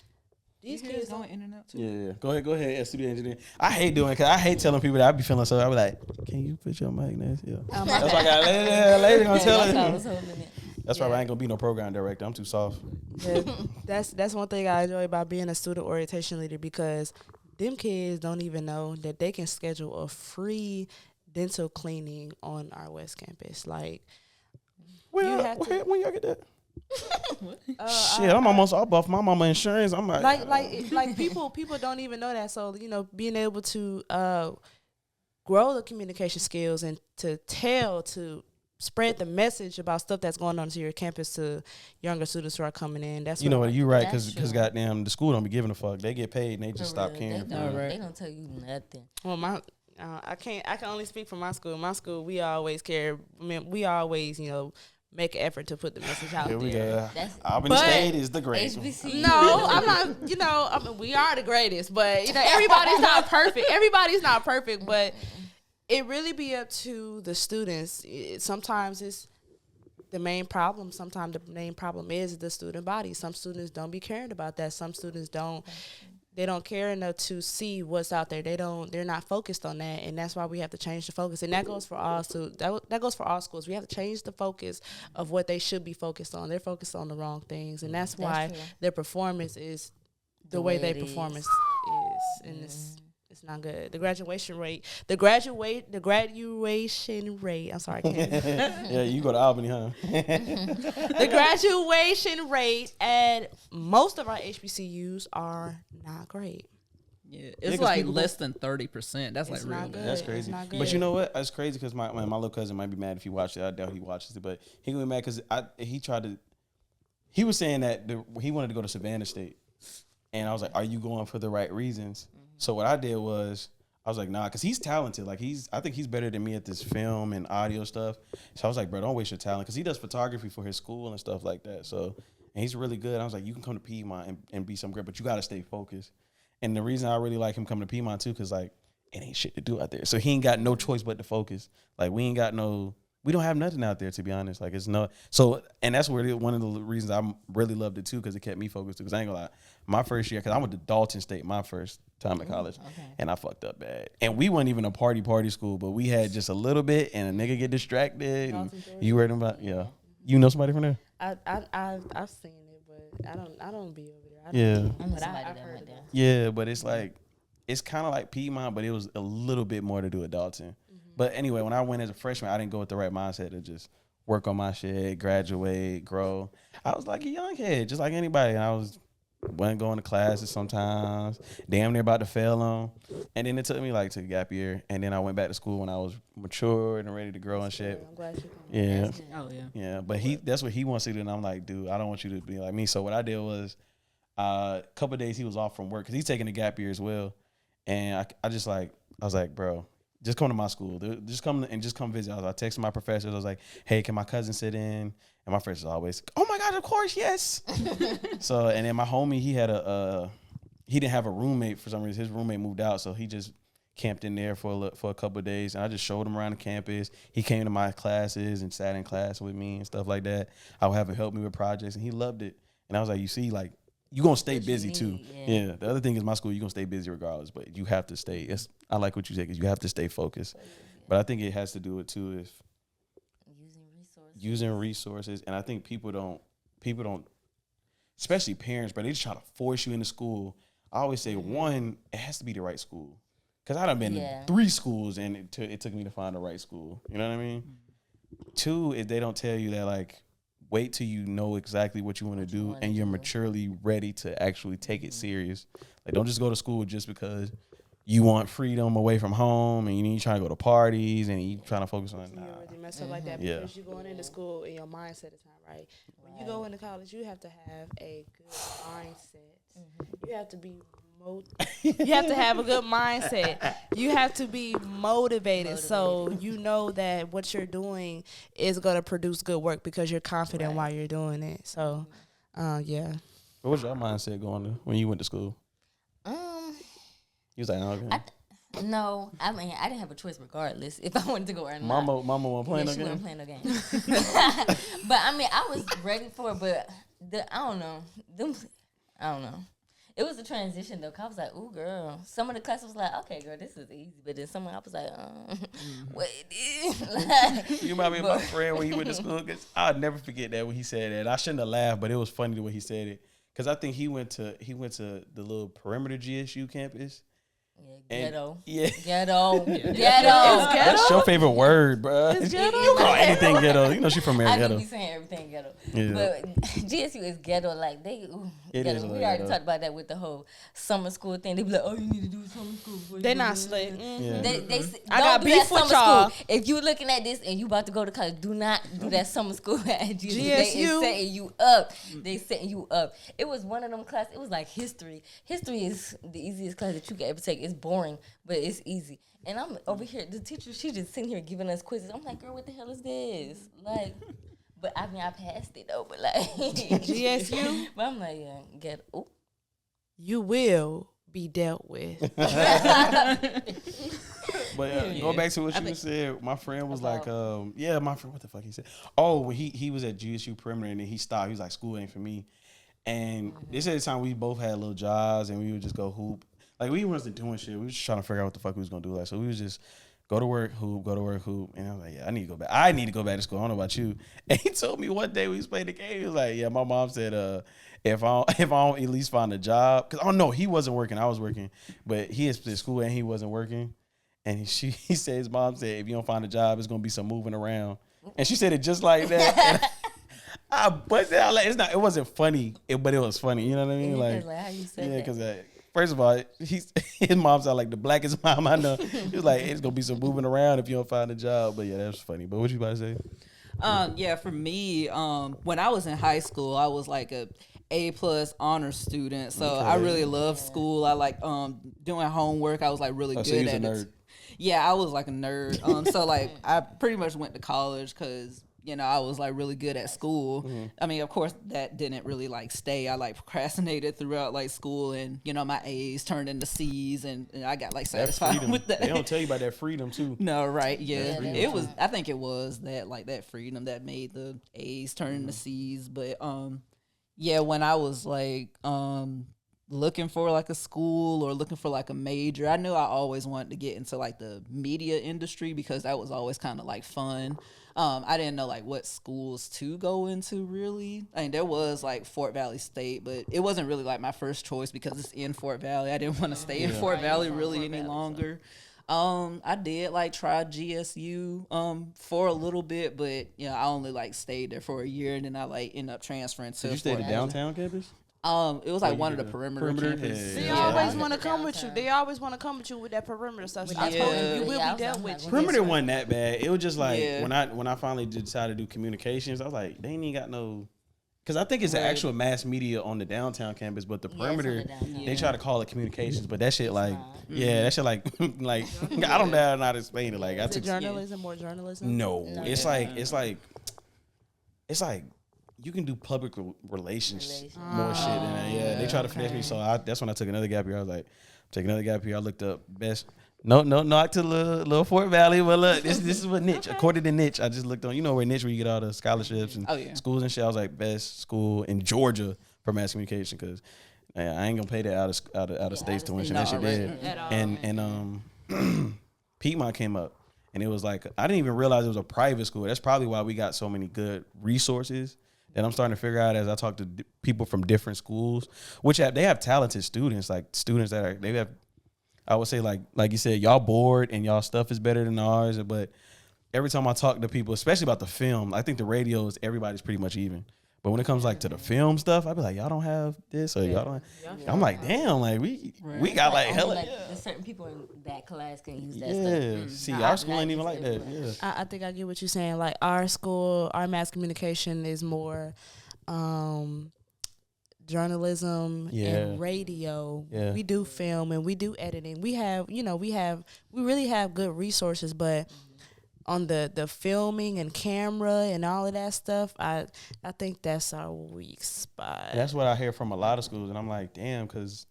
these kids going in and out too. Yeah. Go ahead, studio engineer. I hate doing it because I hate telling people that I be feeling so. I be like, can you put your mic next? Yeah. That's why I got later gonna tell her. That's why I ain't gonna be no program director. I'm too soft. That's one thing I enjoy about being a student orientation leader, because them kids don't even know that they can schedule a free dental cleaning on our West Campus. Like, when y'all get that? Shit, I'm almost off my mama insurance. I'm like people don't even know that. So, you know, being able to grow the communication skills and to spread the message about stuff that's going on to your campus to younger students who are coming in. That's, you know what, you're right, because goddamn the school don't be giving a fuck. They get paid and they just stop caring. They don't tell you nothing. Well, I can only speak for my school. My school, we always care. I mean, we always, you know, make an effort to put the message out there. Albany State is the greatest. HBCUs. No, I'm not. You know, I mean, we are the greatest, but you know, everybody's not perfect. Everybody's not perfect, but it really be up to the students. Sometimes it's the main problem. Sometimes the main problem is the student body. Some students don't be caring about that. Some students don't. They don't care enough to see what's out there. They're not focused on that, and that's why we have to change the focus. And that goes for all that goes for all schools. We have to change the focus of what they should be focused on. They're focused on the wrong things, and that's why their performance is the way their performance is. And it's It's not good. The graduation rate. I'm sorry, Ken. Yeah, you go to Albany, huh? The graduation rate at most of our HBCUs are not great. Yeah, it's 'cause like people less than 30%. That's It's like real not bad. good. That's It's crazy. not good. But you know what? It's crazy because my little cousin might be mad if he watched it. I doubt he watches it, but he gonna be mad because he was saying that he wanted to go to Savanna State, and I was like, "Are you going for the right reasons?" So what I did was I was like, "Nah," because he's talented. Like I think he's better than me at this film and audio stuff. So I was like, "Bro, don't waste your talent," because he does photography for his school and stuff like that. So and he's really good. I was like, "You can come to Piedmont and be some great, but you got to stay focused." And the reason I really like him coming to Piedmont too, because like it ain't shit to do out there. So he ain't got no choice but to focus. Like we don't have nothing out there, to be honest. Like it's no, so, and that's where one of the reasons I really loved it too, because it kept me focused. Because I ain't gonna lie, my first year, because I went to Dalton State my first time at college, and I fucked up bad. And we weren't even a party school, but we had just a little bit, and a nigga get distracted. And you heard about, yeah. You know somebody from there? I've seen it, but I don't be over there. Yeah. I know But somebody I've that heard went there. Yeah, but it's like, it's kind of like Piedmont, but it was a little bit more to do at Dalton. But anyway, when I went as a freshman, I didn't go with the right mindset to just work on my shit, graduate, grow. I was like a young kid, just like anybody. And I wasn't going to classes sometimes, damn near about to fail on. And then it took me like to gap year. And then I went back to school when I was mature and ready to grow and shit. I'm glad you came. Yeah. Oh, yeah. Yeah. But that's what he wants to do. And I'm like, dude, I don't want you to be like me. So what I did was a couple of days he was off from work because he's taking a gap year as well. And I was like, bro, just come to my school. Just come visit. I texted my professors. I was like, hey, can my cousin sit in? And my professors always, oh my God, of course, yes. So, and then my homie, he didn't have a roommate for some reason. His roommate moved out, so he just camped in there for a couple of days. And I just showed him around the campus. He came to my classes and sat in class with me and stuff like that. I would have him help me with projects, and he loved it. And I was like, you see, like, you're going to stay busy too. Yeah. The other thing is my school, you're going to stay busy regardless, but you have to stay. I like what you said, because you have to stay focused. But I think it has to do it too if using resources. And I think people don't, especially parents, but they just try to force you into school. I always say, one, it has to be the right school. Because I done been to 3 schools and it took me to find the right school. You know what I mean? 2, if they don't tell you that, like, wait till you know exactly what you want to do and you're maturely ready to actually take it serious. Like, don't just go to school just because you want freedom away from home and you trying to go to parties and you trying to focus on You already messed up like that Yeah. because you're going into school and your mindset is not right. When you go into college, you have to have a good mindset. You have to be you have to have a good mindset. You have to be motivated, so you know that what you're doing is going to produce good work because you're confident while you're doing it. So, yeah. What was your mindset going to when you went to school? You was like, oh, okay. No, I mean, I didn't have a choice regardless if I wanted to go or not. Mama wasn't playing She no wasn't game? playing no game. But I mean, I was ready for it, but I don't know. It was a transition though, 'cause I was like, ooh, girl. Some of the classes was like, okay, girl, this is easy. But then some I was like, what it is? Like, You remind me of my friend when he went to school. Cause I'll never forget that when he said that. I shouldn't have laughed, but it was funny the way he said it. Because I think he went to the little perimeter GSU campus. Ghetto. Yeah. Ghetto. Ghetto. That's your favorite word, bro. ghetto? You call anything ghetto. You know she from there, I ghetto. be saying everything ghetto. Yeah. But GSU is ghetto. Like, It ghetto. is a We little already ghetto. talked about that with the whole summer school thing. They be like, oh, you need to do summer school. before you They go not to slick. Yeah. They I don't got do beef that with summer y'all. school. If you looking at this and you about to go to college, do not do that summer school at GSU. They GSU. is setting you up. They setting you up. It was one of them classes. It was like history. History is the easiest class that you can ever take. It's boring, but it's easy. And I'm over here. The teacher, she just sitting here giving us quizzes. I'm like, girl, what the hell is this? Like, but I mean, I passed it though. But like GSU, but I'm like, yeah, you will be dealt with. But going back to what you said, my friend was like, my friend, what the fuck he said? Oh, when he was at GSU perimeter and then he stopped. He was like, school ain't for me. And this at the time we both had little jobs and we would just go hoop. Like, we wasn't doing shit. We was just trying to figure out what the fuck we was gonna do. Like, so we was just go to work, hoop. And I was like, yeah, I need to go back. I need to go back to school. I don't know about you. And he told me one day we was playing the game. He was like, yeah, my mom said, if I don't at least find a job, because I don't know, he wasn't working, I was working, but he had split school and he wasn't working. And he said, his mom said, if you don't find a job, it's gonna be some moving around. And she said it just like that. And I busted out like it wasn't funny, but it was funny. You know what I mean? Like how you said that. Because first of all, his mom sounded like the blackest mom I know. He was like, it's gonna be some moving around if you don't find a job. But yeah, that was funny. But what you about to say? Yeah, for me, when I was in high school, I was like A+ honor student. So I really loved school. I like doing homework. I was like really good so you was at a it. nerd. Yeah, I was like a nerd. So like I pretty much went to college because I was like really good at school. Mm-hmm. I mean, of course, that didn't really like stay. I like procrastinated throughout like school, and my A's turned into C's, and I got like satisfied with that. They don't tell you about that freedom too. No, right? Yeah, Yeah, it was. I think it was that freedom that made the A's turn into C's. But yeah, when I was like looking for like a school or looking for like a major, I knew I always wanted to get into like the media industry because that was always kind of like fun. I didn't know like what schools to go into really. I mean, there was like Fort Valley State, but it wasn't really like my first choice because it's in Fort Valley. I didn't want to stay in Fort Valley really any longer. I did like try GSU for a little bit, but I only like stayed there for a year, and then I like ended up transferring to. Did you stay at the downtown campus? It was like one of the perimeter campuses. They Yeah. always Yeah. want to come with you. They always want to come with you with that perimeter stuff. So I Yeah. told you will Yeah, be dealt I'm with. not You. gonna- Perimeter wasn't that bad. It was just like Yeah. when I finally decided to do communications, I was like, they ain't even got no. Because I think it's the Right. actual mass media on the downtown campus, but the Yeah, it's on perimeter, the downtown. they try to call it communications, but that shit like, not. yeah, that shit like, like I don't know how to explain it. Like I Is it took journalism, more journalism? no, No. it's like you can do public relations more shit than that. Yeah, they try to finesse me, so that's when I took another gap year. I was like, take another gap year. I looked up best. No, not to little Fort Valley, but look, this is what niche. According to niche, I just looked on. You know where niche where you get all the scholarships and schools and shit. I was like best school in Georgia for mass communication because I ain't gonna pay that out of state tuition. That shit dead. And Piedmont came up, and it was like I didn't even realize it was a private school. That's probably why we got so many good resources. That I'm starting to figure out as I talk to people from different schools, which they have talented students, like students that they have. I would say like you said, y'all bored and y'all stuff is better than ours. But every time I talk to people, especially about the film, I think the radios, everybody's pretty much even. But when it comes like to the film stuff, I be like, y'all don't have this or y'all don't. I'm like, damn, like we got like hella. There's certain people in that class can use that Yeah, stuff. see, our school ain't even like that. Yeah. I think I get what you're saying. Like our school, our mass communication is more journalism and radio. Yeah. We do film and we do editing. We really have good resources, but on the filming and camera and all of that stuff, I think that's our weak spot. And that's what I hear from a lot of schools, and I'm like, damn, because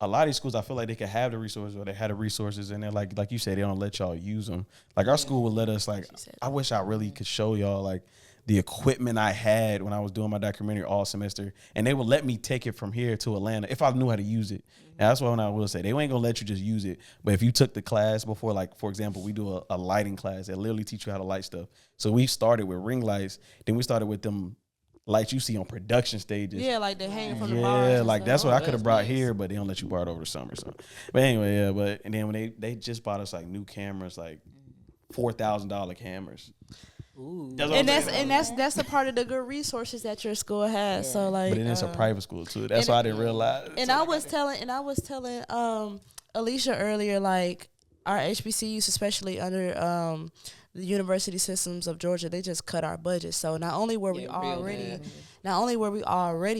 a lot of these schools, I feel like they could have the resources or they had the resources, and they're like you said, they don't let y'all use them. Like our school would let us, like, I wish I really could show y'all, like, the equipment I had when I was doing my documentary all semester, and they would let me take it from here to Atlanta if I knew how to use it. And that's what I will say. They ain't gonna let you just use it. But if you took the class before, like, for example, we do a lighting class that literally teach you how to light stuff. So we started with ring lights, then we started with them lights you see on production stages. Yeah, like they hang from the bars. Yeah, and like stuff. that's what I could have brought here, but they don't let you borrow it over the summer. So, but anyway, yeah. And then when they just bought us like new cameras, like $4,000 cameras. Ooh. That's a part of the good resources that your school has. So like, But then it's a private school too. That's why I didn't realize. And I was telling Alicia earlier, like our HBCUs, especially under the university systems of Georgia, they just cut our budget. So not only were we already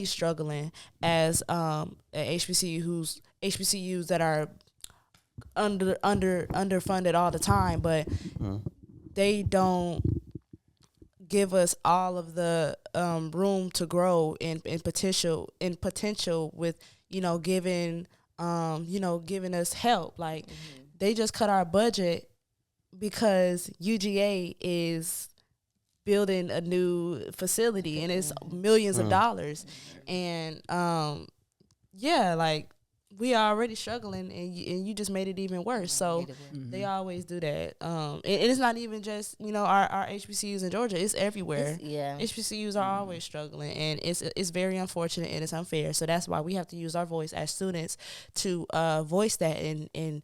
struggling as HBCUs that are underfunded all the time, but they don't give us all of the room to grow in potential with giving us help. Like they just cut our budget because UGA is building a new facility and it's millions of dollars, and like we are already struggling, and you just made it even worse. So they always do that. And it's not even just our HBCUs in Georgia. It's everywhere. HBCUs are always struggling, and it's very unfortunate and it's unfair. So that's why we have to use our voice as students to voice that and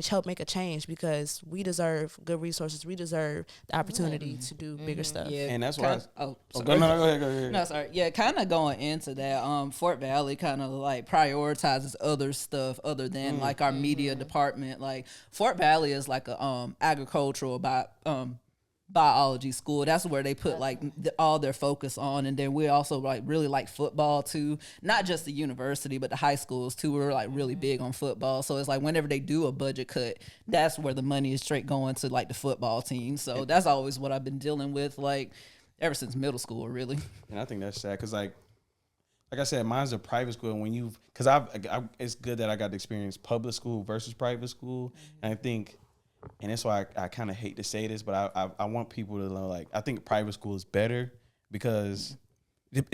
help make a change, because we deserve good resources. We deserve the opportunity to do bigger stuff. Yeah, And that's why. Go ahead. No, sorry. Yeah, kind of going into that. Fort Valley kind of like prioritizes other stuff other than like our media department. Like Fort Valley is like a agricultural biology school. That's where they put like all their focus on. And then we also like really like football too, not just the university but the high schools too. We're like really big on football, so it's like whenever they do a budget cut, that's where the money is straight going to like the football team. So that's always what I've been dealing with like ever since middle school, really. And I think that's sad because like I said, mine's a private school. And it's good that I got to experience public school versus private school. And I think, and that's why I kind of hate to say this, but I want people to know, like, I think private school is better because it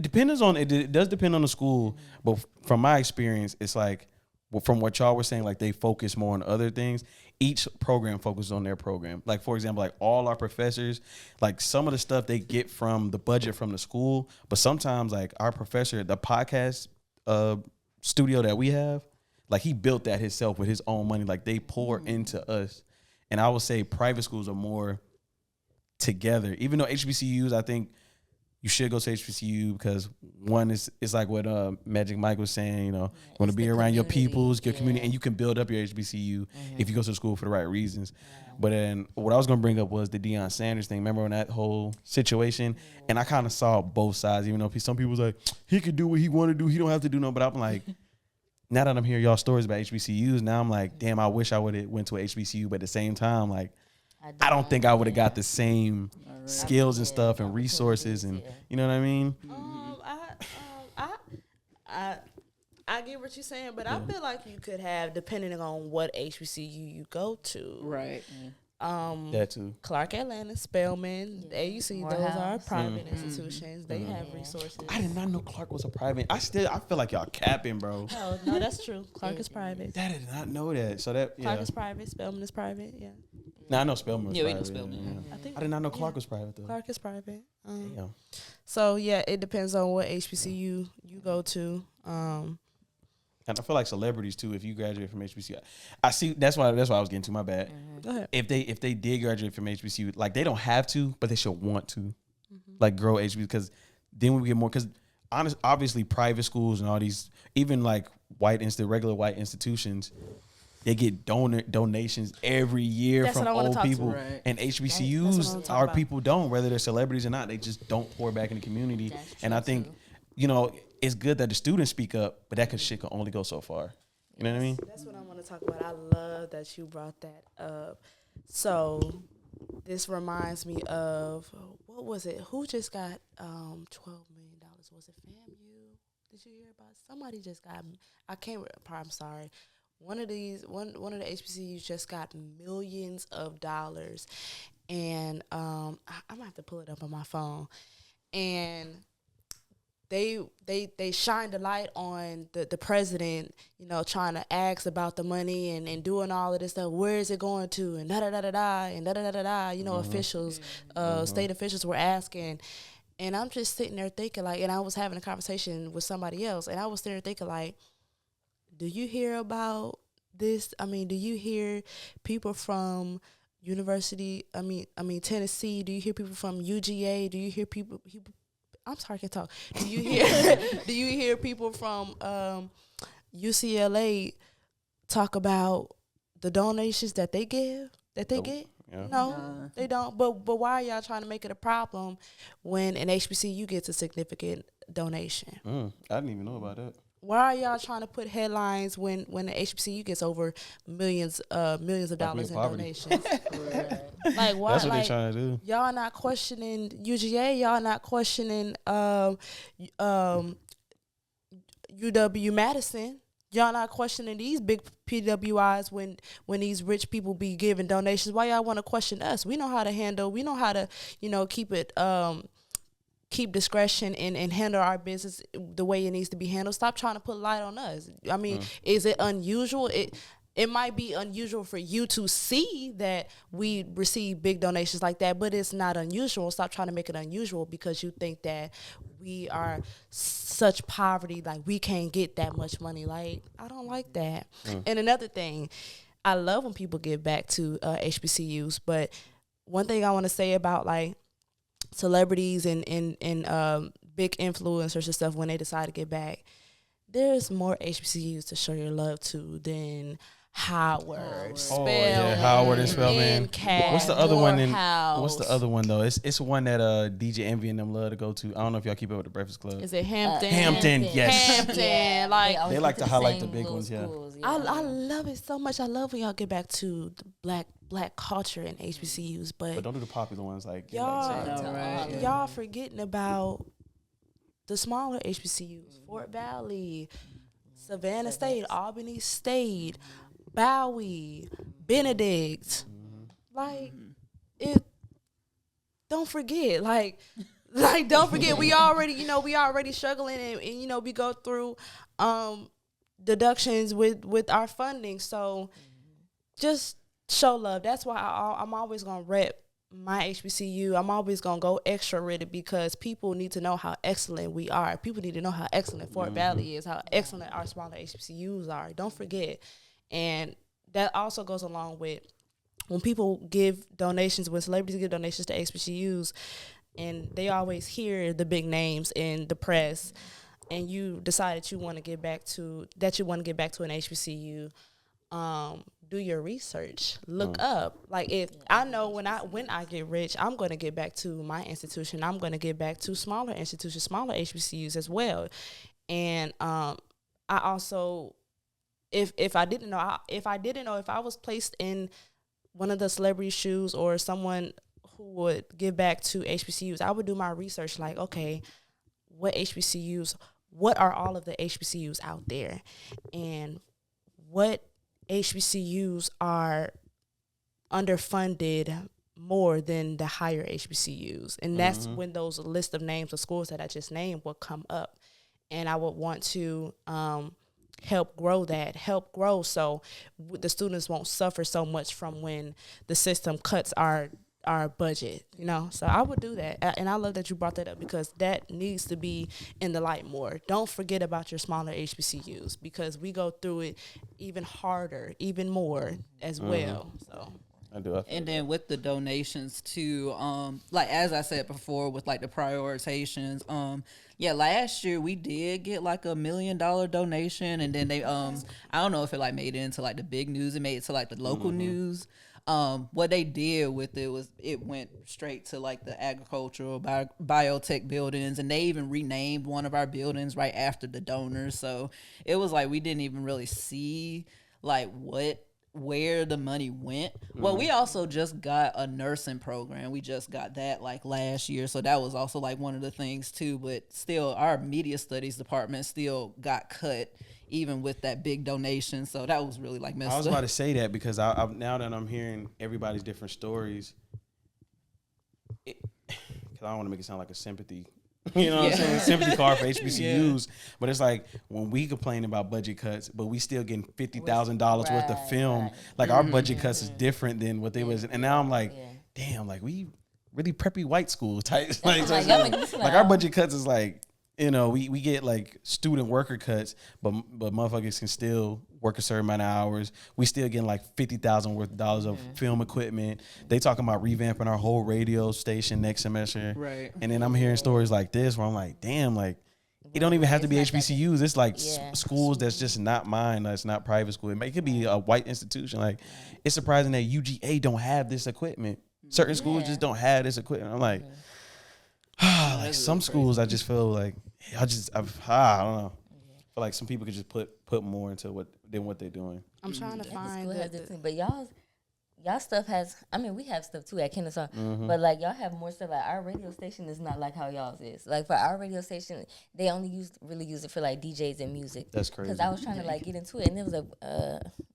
does depend on the school. But from my experience, it's like, from what y'all were saying, like they focus more on other things. Each program focuses on their program. Like, for example, like all our professors, like some of the stuff they get from the budget from the school, but sometimes like our professor, the podcast studio that we have, like he built that himself with his own money. Like they pour into us. And I would say private schools are more together. Even though HBCUs, I think you should go to HBCU because one is like what Magic Mike was saying, you want to be around your peoples, your community, and you can build up your HBCU if you go to school for the right reasons. But then what I was going to bring up was the Deion Sanders thing. Remember when that whole situation? And I kind of saw both sides, even though some people was like, he could do what he want to do. He don't have to do no. But I'm like, now that I'm hearing y'all stories about HBCUs, now I'm like, damn, I wish I would have went to a HBCU. But at the same time, like, I don't think I would have got the same skills and stuff and resources and you know what I mean? I get what you're saying, but I feel like you could have, depending on what HBCU you go to. Right. That too. Clark Atlanta, Spelman, AUC, those are private institutions. They have resources. I did not know Clark was a private. I feel like y'all capping, bro. No, that's true. Clark is private. I did not know that. So that Clark is private. Spelman is private. Yeah. No, I know Spelman was private. We know Spelman. Yeah. I did not know Clark was private though. Clark is private. Damn. So yeah, it depends on what HBCU you go to. And I feel like celebrities too. If you graduate from HBCU, I see. That's why I was getting to. My bad. Go ahead. If they did graduate from HBCU, like they don't have to, but they should want to, like grow HBCU, because then we get more. Because obviously, private schools and all these, even like regular white institutions, they get donations every year from old people. Right. And HBCUs, our people don't, whether they're celebrities or not. They just don't pour back in the community. And I think, it's good that the students speak up, but that shit can only go so far. You know what I mean? That's what I want to talk about. I love that you brought that up. So this reminds me of, what was it? Who just got $12 million? Was it FAMU? Did you hear about it? Somebody just got, I'm sorry. One of the HBCUs just got millions of dollars. And I'm going to have to pull it up on my phone. And they shined a light on the president, trying to ask about the money and doing all of this stuff. Where is it going to? And da-da-da-da-da, and da-da-da-da-da. Officials, state officials were asking. And I'm just sitting there thinking, like, and I was having a conversation with somebody else, and I was sitting there thinking, like, do you hear about this? I mean, do you hear people from Tennessee? Do you hear people from UGA? Do you hear people I'm sorry, I can't talk. Do you hear people from UCLA talk about the donations that they give? That they get? Yeah. No, they don't. But why are y'all trying to make it a problem when an HBCU gets a significant donation? I didn't even know about that. Why are y'all trying to put headlines when the HBCU gets over millions of dollars in donations? Like, why? That's what they're trying to do. Y'all not questioning UGA. Y'all not questioning UW Madison. Y'all not questioning these big PWIs when these rich people be giving donations. Why y'all want to question us? We know how to handle. We know how to keep it keep discretion and handle our business the way it needs to be handled. Stop trying to put light on us. I mean, is it unusual? It might be unusual for you to see that we receive big donations like that, but it's not unusual. Stop trying to make it unusual because you think that we are such poverty, like we can't get that much money. Like, I don't like that. And another thing, I love when people give back to HBCUs, but one thing I want to say about like celebrities and big influencers and stuff, when they decide to give back, there's more HBCUs to show your love to than Howard, Spelman, Howard and Spelman. What's the other one? What's the other one though? It's one that DJ Envy and them love to go to. I don't know if y'all keep up with the Breakfast Club. Is it Hampton? Hampton, yes. Hampton, Yeah, like they like to highlight the big ones. schools, I love it so much. I love when y'all get back to the black culture in HBCUs, But but don't do the popular ones like y'all forgetting about the smaller HBCUs, Fort Valley, Savannah State, Albany State, Bowie, Benedict. Like, it. Don't forget, like don't forget. We already struggling, and we go through deductions with our funding. So just show love. That's why I'm always gonna rep my HBCU. I'm always gonna go extra with it because people need to know how excellent we are. People need to know how excellent Fort Valley is, how excellent our smaller HBCUs are. Don't forget. And that also goes along with when people give donations, when celebrities give donations to HBCUs, and they always hear the big names in the press, and you decide that you want to get back to an HBCU, do your research, look up. Like, if I know when I get rich, I'm going to get back to my institution. I'm going to get back to smaller institutions, smaller HBCUs as well. And I also, if I didn't know if I was placed in one of the celebrity shoes or someone who would give back to HBCUs, I would do my research. Like, okay, what are all of the HBCUs out there, and what HBCUs are underfunded more than the higher HBCUs, and that's when those list of names of schools that I just named will come up, and I would want to help grow so the students won't suffer so much from when the system cuts our budget, So I would do that. And I love that you brought that up because that needs to be in the light more. Don't forget about your smaller HBCUs because we go through it even harder, even more as well. So I do. And then with the donations too, like as I said before, with like the prioritizations, last year we did get like $1 million donation, and then they I don't know if it like made it into like the big news, it made it to like the local news. What they did with it was it went straight to like the agricultural biotech buildings, and they even renamed one of our buildings right after the donors. So it was like we didn't even really see like where the money went. Well, we also just got a nursing program. We just got that like last year. So that was also like one of the things too, but still our media studies department still got cut even with that big donation. So that was really like messed up. I was about to say that because I now that I'm hearing everybody's different stories, because I don't want to make it sound like a sympathy, what I'm saying? Sympathy card for HBCUs. But it's like when we complain about budget cuts, but we still getting $50,000 worth of film. Like our budget cuts is different than what they was. And now I'm like, damn, like we really preppy white school type. Like our budget cuts is like, we get like student worker cuts, but motherfuckers can still work a certain amount of hours. We still getting like $50,000 worth of dollars of film equipment. They talking about revamping our whole radio station next semester. Right. And then I'm hearing stories like this where I'm like, damn, like it don't even have to be HBCUs. It's like schools that's just not mine. That's not private school. It could be a white institution. Like it's surprising that UGA don't have this equipment. Certain schools just don't have this equipment. I'm like, like some schools, I just feel like I don't know. I feel like some people could just put more into what they're doing. I'm trying to find but y'all stuff has. I mean, we have stuff too at Kennesaw, but like y'all have more stuff. Like our radio station is not like how y'all's is. Like for our radio station, they only really use it for like DJs and music. That's crazy. Because I was trying to like get into it, and it was like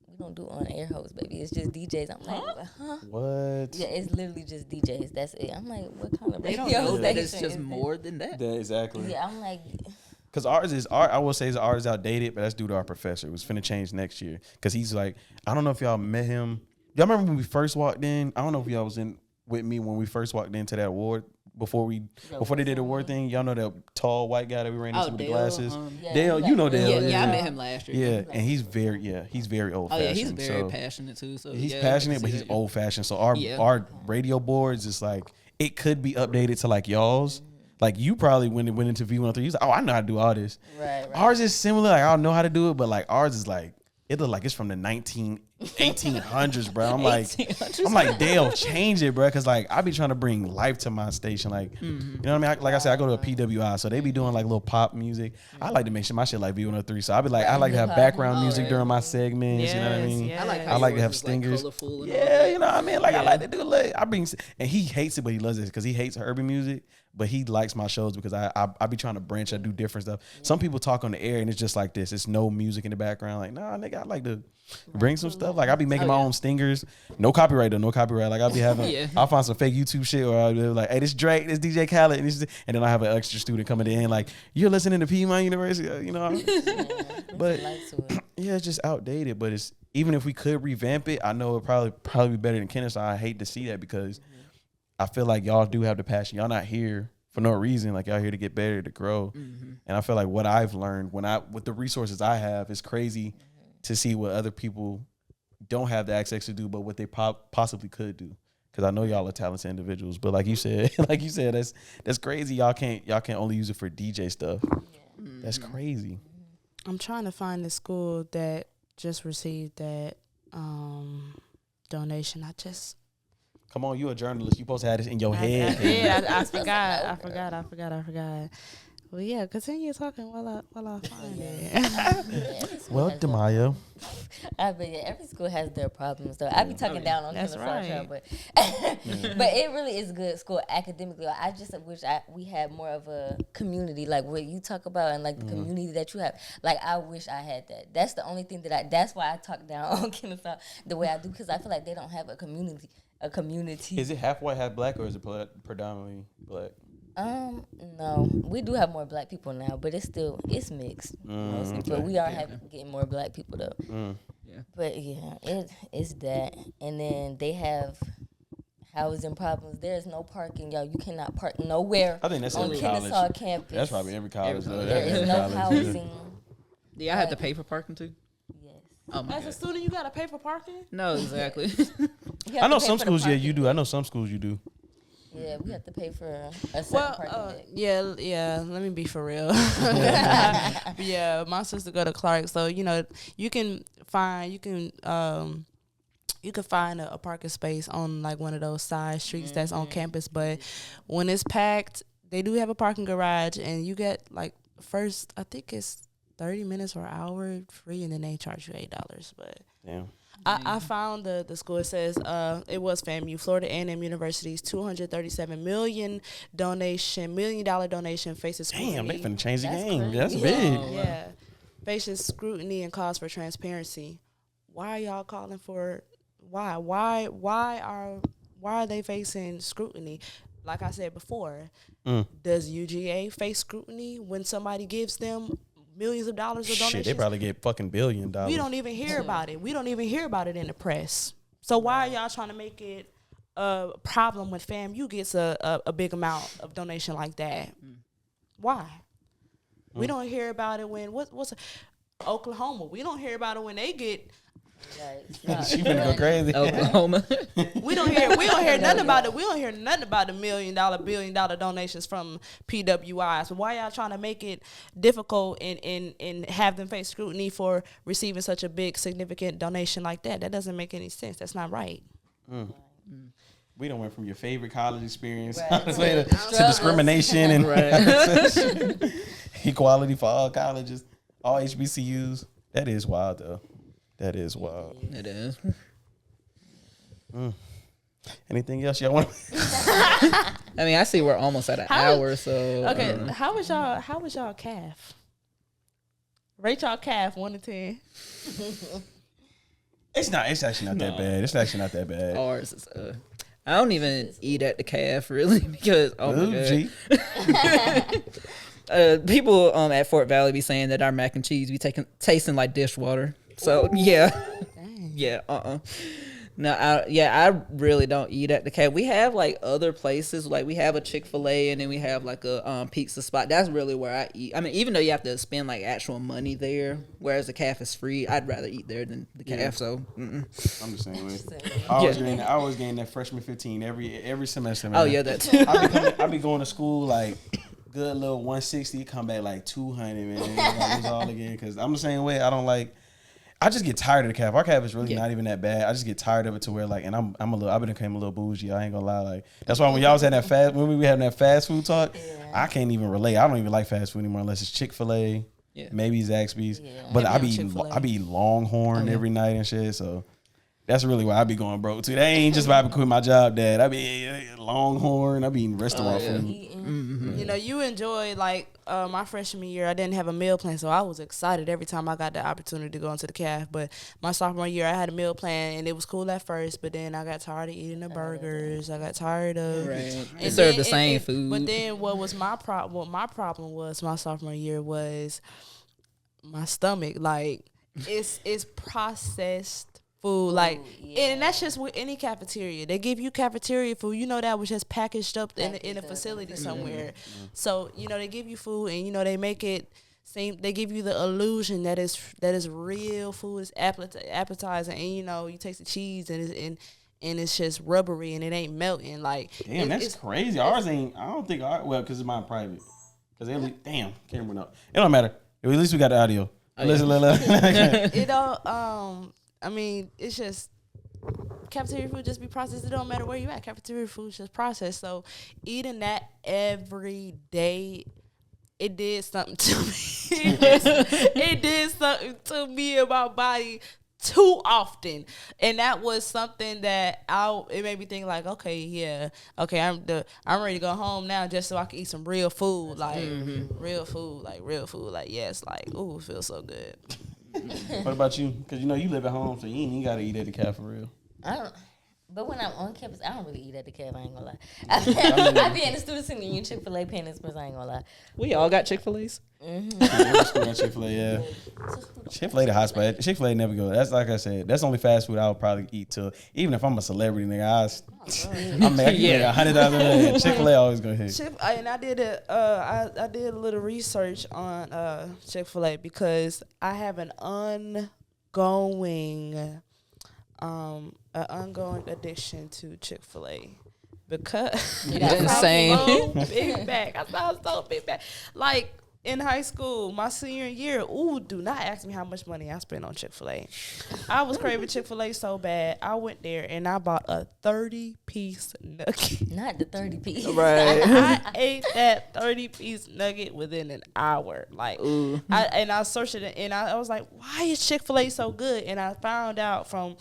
we don't do on air hosts, baby. It's just DJs. I'm like, huh? What? Yeah, it's literally just DJs. That's it. I'm like, what kind of They don't radio know that it's station just is more than that. Yeah, exactly. this? Yeah, I'm like, Because I will say ours is outdated, but that's due to our professor. It was finna change next year. Because he's like, I don't know if y'all met him. Y'all remember when we first walked in? I don't know if y'all was in with me when we first walked into that award before they did the award thing. Y'all know that tall white guy that we ran into with the Dale, glasses? yeah, Dale, he's you know like- Dale. Yeah, I met him last year. Yeah, and he's very old Oh fashioned. yeah, he's very passionate too. So He's yeah, I passionate, can but see he's that. old fashioned. So our Yeah. radio boards is like it could be updated to like y'all's. Like you probably when it went into V103, he's like, oh, I know how to do all this. right. Ours is similar. Like I don't know how to do it, but like ours is like it look like it's from the 1800s, bro. I'm like, 1800s? Dale, change it, bro, because like I be trying to bring life to my station. Like, you know what I mean? Like I said, I go to a PWI, so they be doing like little pop music. I like to make sure my shit like V103, so I be like, I like to have background music during my segments. You know what I mean? Yes, I like. yes. How I like to yours have is, like, stingers. colorful and all Yeah, that. you know what I mean? Like I like to do like I bring, and he hates it, but he loves it because he hates urban music. But he likes my shows because I be trying to branch. I do different stuff. Some people talk on the air and it's just like this. It's no music in the background. Like, nah, nigga, I like to bring some stuff. Like I be making my own stingers. No copyright though. No copyright. Like I'll be having. Yeah. I'll find some fake YouTube shit or I'll be like, hey, this Drake, this DJ Khaled, and then I have an extra student coming in like, you're listening to Piedmont University, you know. But yeah, it's just outdated. But it's even if we could revamp it, I know it probably be better than Kenneth. So I hate to see that because I feel like y'all do have the passion. Y'all not here for no reason. Like y'all here to get better, to grow. And I feel like what I've learned with the resources I have, it's crazy to see what other people don't have the access to do, but what they possibly could do. Because I know y'all are talented individuals, but like you said, that's crazy. Y'all can't only use it for DJ stuff. That's crazy. I'm trying to find the school that just received that donation. Come on, you a journalist. You supposed to have this in your head. I forgot. Well, yeah, continue talking while I find it. Well, Demya. But yeah, every school has their problems though. I be talking down on That's Kennesaw, right. but but it really is good school academically. I just wish we had more of a community like what you talk about and like the community that you have. Like I wish I had that. That's the only thing that's why I talk down on Kennesaw the way I do because I feel like they don't have a community. Is it half white, half black, or is it predominantly black? No, we do have more black people now, but it's mixed mostly. But we are getting more black people though. Yeah. But yeah, it's that, and then they have housing problems. There's no parking, y'all. You cannot park nowhere. I think that's on every Kennesaw college. campus. That's probably every college. though. There That's is every no college, yeah. housing. Yeah, I had to pay for parking too. Yes. Oh my As a God. student, you gotta pay for parking. No, exactly. You have I know to pay some for the schools, yeah, parking. you do. I know some schools you do. Yeah, we have to pay for a certain Well, parking deck. yeah. Let me be for real. Yeah, my sister go to Clark, so you can find a parking space on like one of those side streets that's on campus. But when it's packed, they do have a parking garage, and you get like first I think it's 30 minutes or an hour free, and then they charge you $8. But Damn. I found the school. It says it was FAMU, Florida A&M University's $237 million donation faces scrutiny. Damn, they finna change the That's game. crazy. That's Yeah. big. Yeah, faces scrutiny and calls for transparency. Why are y'all calling for? Why are they facing scrutiny? Like I said before, does UGA face scrutiny when somebody gives them millions of dollars of donations? Shit, they probably get fucking $1 billion. We don't even hear about it. We don't even hear about it in the press. So why are y'all trying to make it a problem when FAMU gets a big amount of donation like that? Why? We don't hear about it when what's Oklahoma? We don't hear about it when they get. Right. She finna go crazy. Oklahoma. We don't hear nothing about it. We don't hear nothing about the $1 billion donations from PWIs. So why y'all trying to make it difficult and have them face scrutiny for receiving such a big significant donation like that? That doesn't make any sense. That's not right. We done went from your favorite college experience Right. to discrimination and equality for all colleges, all HBCUs. That is wild, though. That is wild. It is. Anything else y'all want? I mean, I see we're almost at an hour, so Okay, how was y'all calf? Rate y'all calf 1 to 10. It's not. It's actually not that bad. It's actually not that bad. Ours is I don't even eat at the calf really because my God. People at Fort Valley be saying that our mac and cheese be tasting like dishwater. So yeah. No, I really don't eat at the calf. We have like other places, like we have a Chick-fil-A and then we have like a pizza spot. That's really where I eat. I mean, even though you have to spend like actual money there, whereas the calf is free, I'd rather eat there than the calf. So I'm the same way. I always getting that freshman 15 every semester. Man. Oh yeah, that too. I be going to school like good little 160, come back like 200, man. I lose all again because I'm the same way. I just get tired of the calf. Our calf is really not even that bad. I just get tired of it to where like, and I've become a little bougie. I ain't gonna lie. Like that's why when y'all was having when we were having that fast food talk, I can't even relate. I don't even like fast food anymore unless it's Chick-fil-A, maybe Zaxby's. Yeah. But I be Longhorn every night and shit. So that's really why I be going broke too. That ain't just why I be quitting my job, Dad. I be Longhorn. I be eating restaurant food. Mm-hmm. You know, you enjoy like my freshman year. I didn't have a meal plan, so I was excited every time I got the opportunity to go into the calf. But my sophomore year, I had a meal plan, and it was cool at first. But then I got tired of eating the burgers. I got tired of They serve the same food. But then what was my problem? What my problem was my sophomore year was my stomach. Like it's processed food, like, and that's just with any cafeteria. They give you cafeteria food. You know that was just packaged up in a facility somewhere. So you know they give you food, and you know they make it seem. They give you the illusion that is real food, is appetizing, and you know you taste the cheese and it's just rubbery and it ain't melting. Like damn, that's crazy. Ours ain't. I don't think because it's mine private. Because damn, camera no. It don't matter. At least we got the audio. It don't. I mean, it's just cafeteria food just be processed. It don't matter where you at. Cafeteria food just processed. So eating that every day, it did something to me. It did something to me and my body too often, and that was something that it made me think like, I'm ready to go home now just so I can eat some real food, like real food, like yes, like ooh, it feels so good. What about you? Because you know you live at home, so you ain't got to eat at the calf for real. But when I'm on campus, I don't really eat at the calf. I ain't gonna lie. I be in the student center eating Chick-fil-A Penny Express. I ain't gonna lie. We all got Chick-fil-A's. Chick-fil-A, yeah. Chick-fil-A the hot spot. Chick-fil-A never go. That's like I said. That's the only fast food I would probably eat till. Even if I'm a celebrity, nigga, I'm making $100,000. Chick-fil-A always go hit. And I did I did a little research on Chick-fil-A because I have an ongoing addiction to Chick-fil-A because same. I sound so big back. Like in high school, my senior year, do not ask me how much money I spent on Chick-fil-A. I was craving Chick-fil-A so bad. I went there and I bought a 30-piece nugget. Not the 30-piece. Right. I ate that 30-piece nugget within an hour. Like, I searched it and I was like, why is Chick-fil-A so good? And I found out from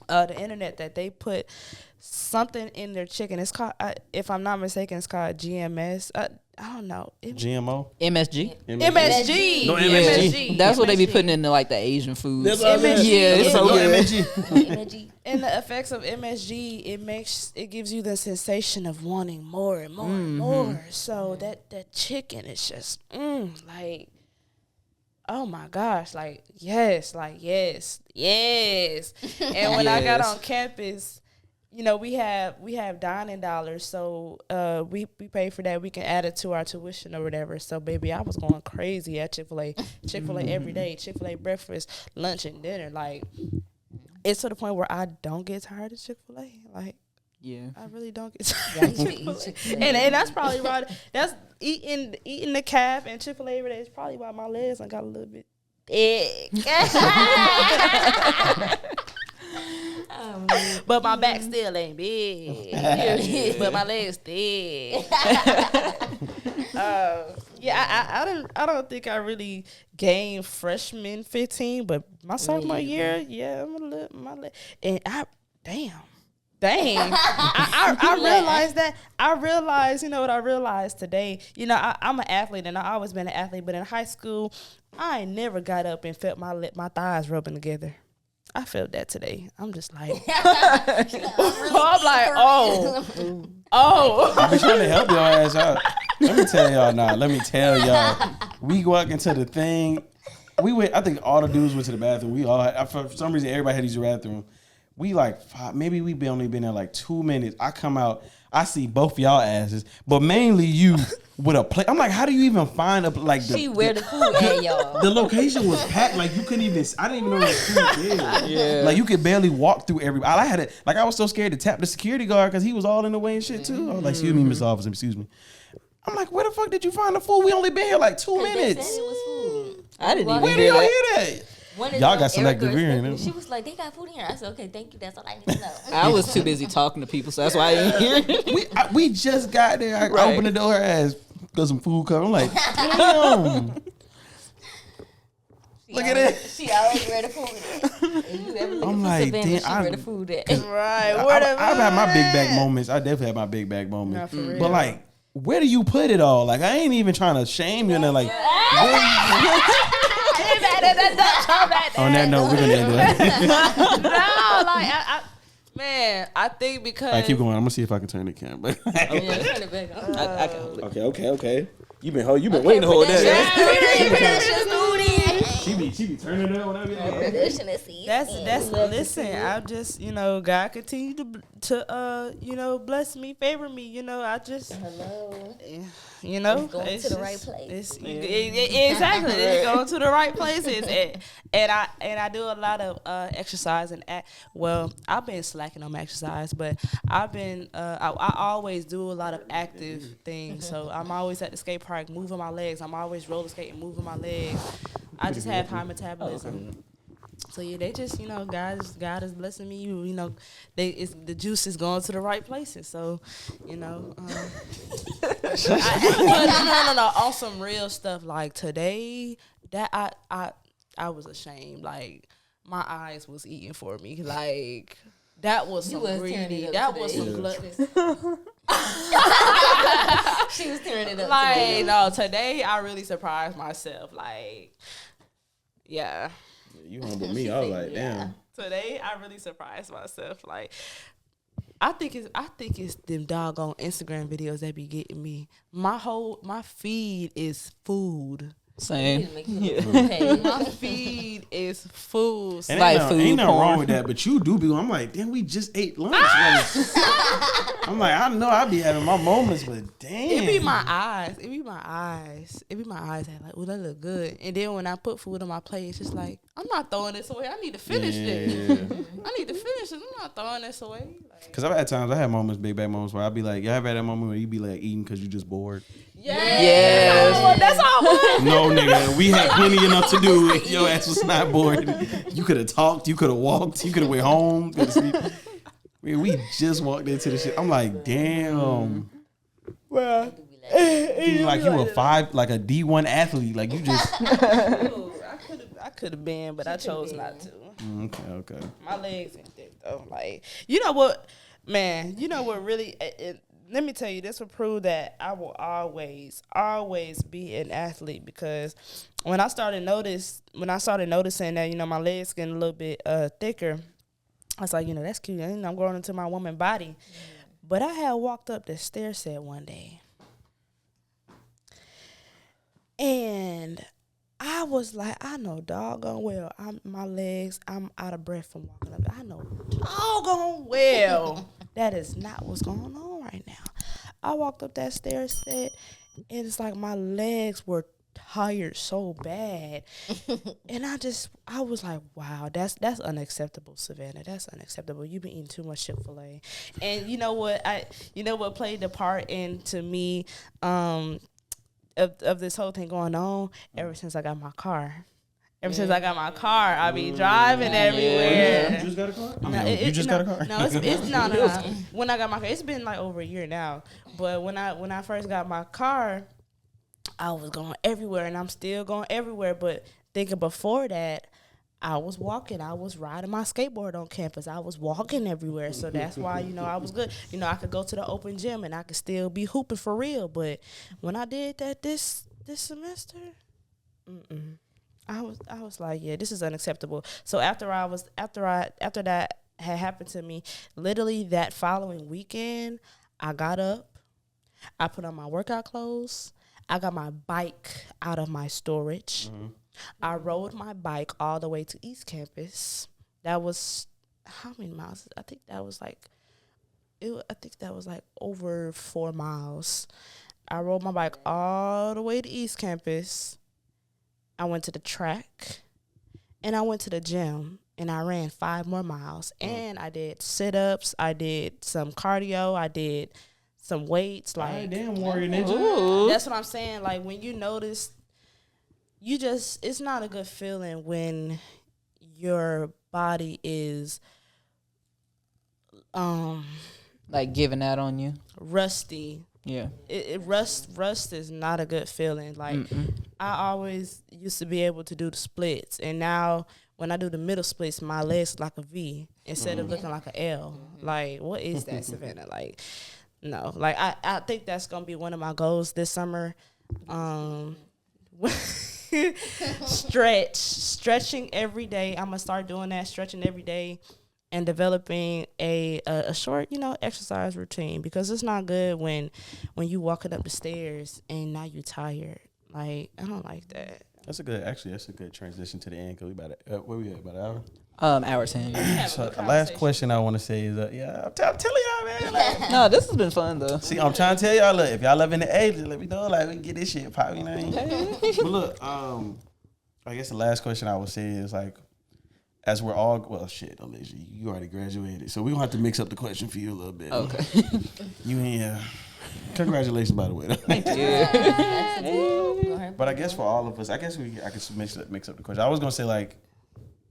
the internet that they put something in their chicken. It's called, if I'm not mistaken, it's called GMS. I don't know. GMO? MSG? MSG. No, MSG. That's what they be putting in like the Asian foods. MSG. Yeah, it's so good. MSG. And the effects of MSG, it gives you the sensation of wanting more and more and more. So that chicken is just like, oh my gosh, like yes. And when I got on campus, you know, we have dining dollars, so we pay for that. We can add it to our tuition or whatever. So baby, I was going crazy at Chick-fil-A every day, Chick-fil-A breakfast, lunch, and dinner. Like it's to the point where I don't get tired of Chick-fil-A. Like I really don't get tired of Chick-fil-A. And that's probably why that's eating the calf and Chick-fil-A every day is probably why my legs I got a little bit thick. But my back still ain't big. But my legs thick. I don't think I really gained freshman 15, but my sophomore year, my leg. And I realized that. I realized, you know what I realized today? You know, I'm an athlete and I always been an athlete, but in high school, I ain't never got up and felt my thighs rubbing together. I felt that today. I'm just like, I'm like, oh. I've been trying to help your ass out. Let me tell y'all. We walk into the thing. We went. I think all the dudes went to the bathroom. We all had, for some reason, everybody had to use the bathroom. We like maybe we only been there like 2 minutes. I come out. I see both y'all asses, but mainly you with a plate. I'm like, how do you even find a like? Where the food at, y'all? The location was packed. Like you couldn't even. I didn't even know there was food there. Yeah. Like you could barely walk through everybody. I had it. Like I was so scared to tap the security guard because he was all in the way and shit too. I was like, excuse me, Miss Officer, excuse me. I'm like, where the fuck did you find the food? We only been here like 2 minutes. They said it was food. I didn't even Where do y'all hear that? Y'all got selective hearing. She was like, they got food in here. I said, okay, thank you. That's all I need to know. I was too busy talking to people, so that's why I didn't hear it. We just got there. I opened the door, her ass got some food coming. I'm like, damn. Look at it. She already read the food. If you ever look I'm for like, Savanna, damn, she read the food at. Right. I've had my big back moments. I definitely had my big back moments. Not for real. But like, where do you put it all? Like, I ain't even trying to shame you. And like, on that note, we're gonna end it. No, like man, I think because All right, keep going. I'm gonna see if I can turn the camera. Yeah, turn it back on. I can hold it. Okay. You been waiting to hold that. She be turning it on. That's listen. I just God continue to bless me, favor me. I just Hello. it's going to the right place. Exactly, it's going to the right places, and I do a lot of exercise and I've been slacking on my exercise, but I've been I always do a lot of active things. So I'm always at the skate park moving my legs. I'm always roller skating, moving my legs. I just have high metabolism. So yeah, they just God is blessing me. The juice is going to the right places. So no. On some real stuff like today, that I was ashamed. Like my eyes was eating for me. Like that was some greedy. That was some gluttonous. She was tearing it up. Like today. no, today I really surprised myself. Like yeah. You humbled me. I was like, damn. Today I really surprised myself. Like I think it's them doggone Instagram videos that be getting me. My feed is food. Same. My feed is food. And Like ain't food nothing porn. wrong with that, but you do be. I'm like, damn, we just ate lunch. I'm like, I know I be having my moments, but damn. It be my eyes. That like, oh, that look good. And then when I put food on my plate, it's just like, I'm not throwing this away. I need to finish this. I need to finish this. I'm not throwing this away. Because I've had times, I had moments, big back moments, where I be like, y'all ever had that moment where you be like eating because you just bored? Yes. That's all good. No, nigga, we had plenty enough to do. Your ass was not bored. You could have talked. You could have walked. You could have went home. Could have sleep. We just walked into the shit. I'm like, damn. Well, you like you a a D1 athlete. Like you just. I could have been, but I chose not to. Okay. My legs ain't thick though. Like, you know what, man? You know what really? Let me tell you, this will prove that I will always be an athlete, because when I started noticing that my legs getting a little bit thicker, I was like, that's cute. I'm growing into my woman body. But I had walked up the stair set one day, and I was like, I know doggone well my legs, I'm out of breath from walking up. I know doggone well that is not what's going on right now. I walked up that stair set, and it's like my legs were tired so bad. And I was like, wow, that's unacceptable, Savanna. That's unacceptable. You've been eating too much Chick-fil-A. And you know what played the part into me of this whole thing going on ever since I got my car. I be driving everywhere. You just got a car? You just got a car? No, it's no. When I got my car, it's been like over a year now. But when I first got my car, I was going everywhere, and I'm still going everywhere. But thinking before that, I was walking. I was riding my skateboard on campus. I was walking everywhere. So that's why, I was good. I could go to the open gym, and I could still be hooping for real. But when I did that this semester, I was like, yeah, this is unacceptable. So after that had happened to me, literally that following weekend, I got up, I put on my workout clothes, I got my bike out of my storage. I rode my bike all the way to East Campus. That was how many miles? I think that was like over 4 miles. I rode my bike all the way to East Campus. I went to the track, and I went to the gym, and I ran 5 more miles. And I did sit-ups. I did some cardio. I did some weights. Like, damn, warrior ninja. that's what I'm saying. Like, when you notice, it's not a good feeling when your body is like giving out on you. rusty. Yeah. Rust is not a good feeling. Like, I always used to be able to do the splits, and now when I do the middle splits, my legs like a V instead of looking like an L. Like, what is that, Savanna? Like, no. Like, I think that's gonna be one of my goals this summer. Stretching every day. I'm gonna start doing that, stretching every day, and developing a short, exercise routine, because it's not good when you walking up the stairs and now you're tired. Like, I don't like that. That's a good transition to the end, because we about where we at, about an hour? Hour 10. Yeah. So the last question I want to say is, I'm telling y'all, man. Like, No, this has been fun though. see, I'm trying to tell y'all, look, if y'all live in the age, let me know, like, we can get this shit popping, you know what I mean? But look, I guess the last question I would say is, like, as we're all, Alicia, you already graduated, so we're going to have to mix up the question for you a little bit. Okay. You ain't, congratulations, by the way. Thank you. But I guess for all of us, I can mix up the question. I was going to say, like,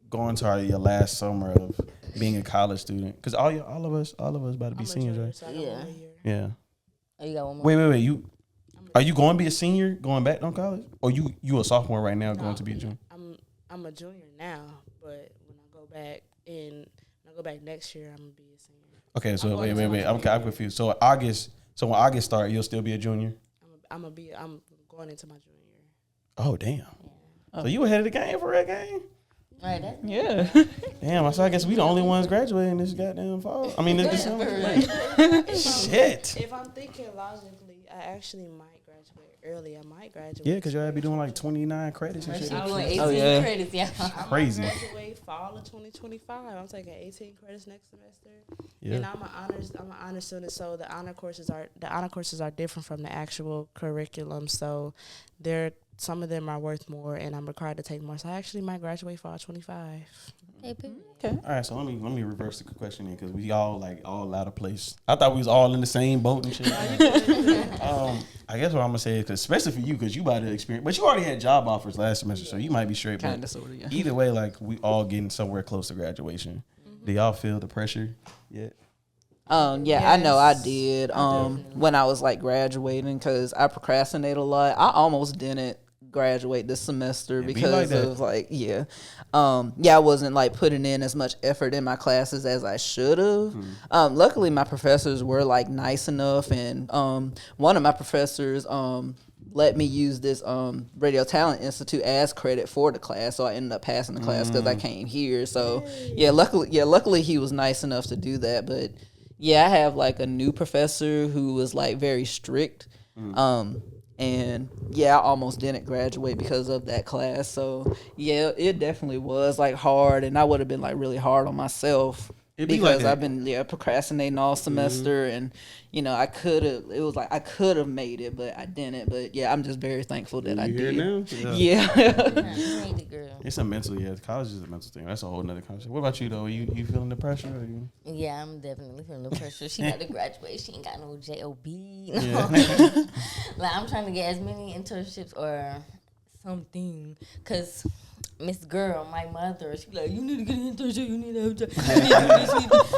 going to your last summer of being a college student, because all of us about to be seniors, right? So I got one more year. Yeah. Oh, you got one more. Wait. Are you going to be a senior going back on college, or you a sophomore right now going to be a junior? I'm a junior now, but when I go back next year, I'm gonna be a senior. Okay, so wait. I'm confused. So when August start, you'll still be a junior? I'm going into my junior year. Oh, damn. Yeah. So you ahead of the game for that game? Right, that's Yeah. Damn, so I guess we the only ones graduating this goddamn fall. I mean, this December. Shit. If I'm thinking logically, I actually might graduate early. I might graduate. Yeah, because y'all be doing like 29 credits and shit. I'm doing 18 yeah. credits, yeah. Crazy. I might graduate fall of 2025. I'm taking 18 credits next semester. Yeah. And I'm an honors student, so the honor courses are different from the actual curriculum. So some of them are worth more, and I'm required to take more. So I actually might graduate fall 25. Okay. All right, so let me reverse the question because we all out of place. I thought we was all in the same boat and shit. I guess what I'm gonna say is, cause especially for you, because you about to experience, but you already had job offers last semester, so you might be straight. Kind of, sort of, yeah. Either way, like, we all getting somewhere close to graduation. Do y'all feel the pressure yet? Yeah, yes. I know I did. When I was like graduating, because I procrastinate a lot. I almost didn't graduate this semester because of I wasn't like putting in as much effort in my classes as I should have. Luckily my professors were like nice enough, and one of my professors let me use this Radio Talent Institute as credit for the class, so I ended up passing the class because I came here. So luckily he was nice enough to do that. But yeah, I have like a new professor who was like very strict. And yeah, I almost didn't graduate because of that class. So yeah, it definitely was like hard, and I would have been like really hard on myself because I've been procrastinating all semester, and I could have made it, but I didn't. But yeah, I'm just very thankful that I did. Now? Yeah. You made it, girl. It's a mental, college is a mental thing. That's a whole nother conversation. What about you though? You feeling the pressure? Or you? Yeah, I'm definitely feeling the pressure. She got to graduate. She ain't got no JOB. Yeah. Like, I'm trying to get as many internships or something, because Miss Girl, my mother, she like, you need to get an internship, you need to have a job.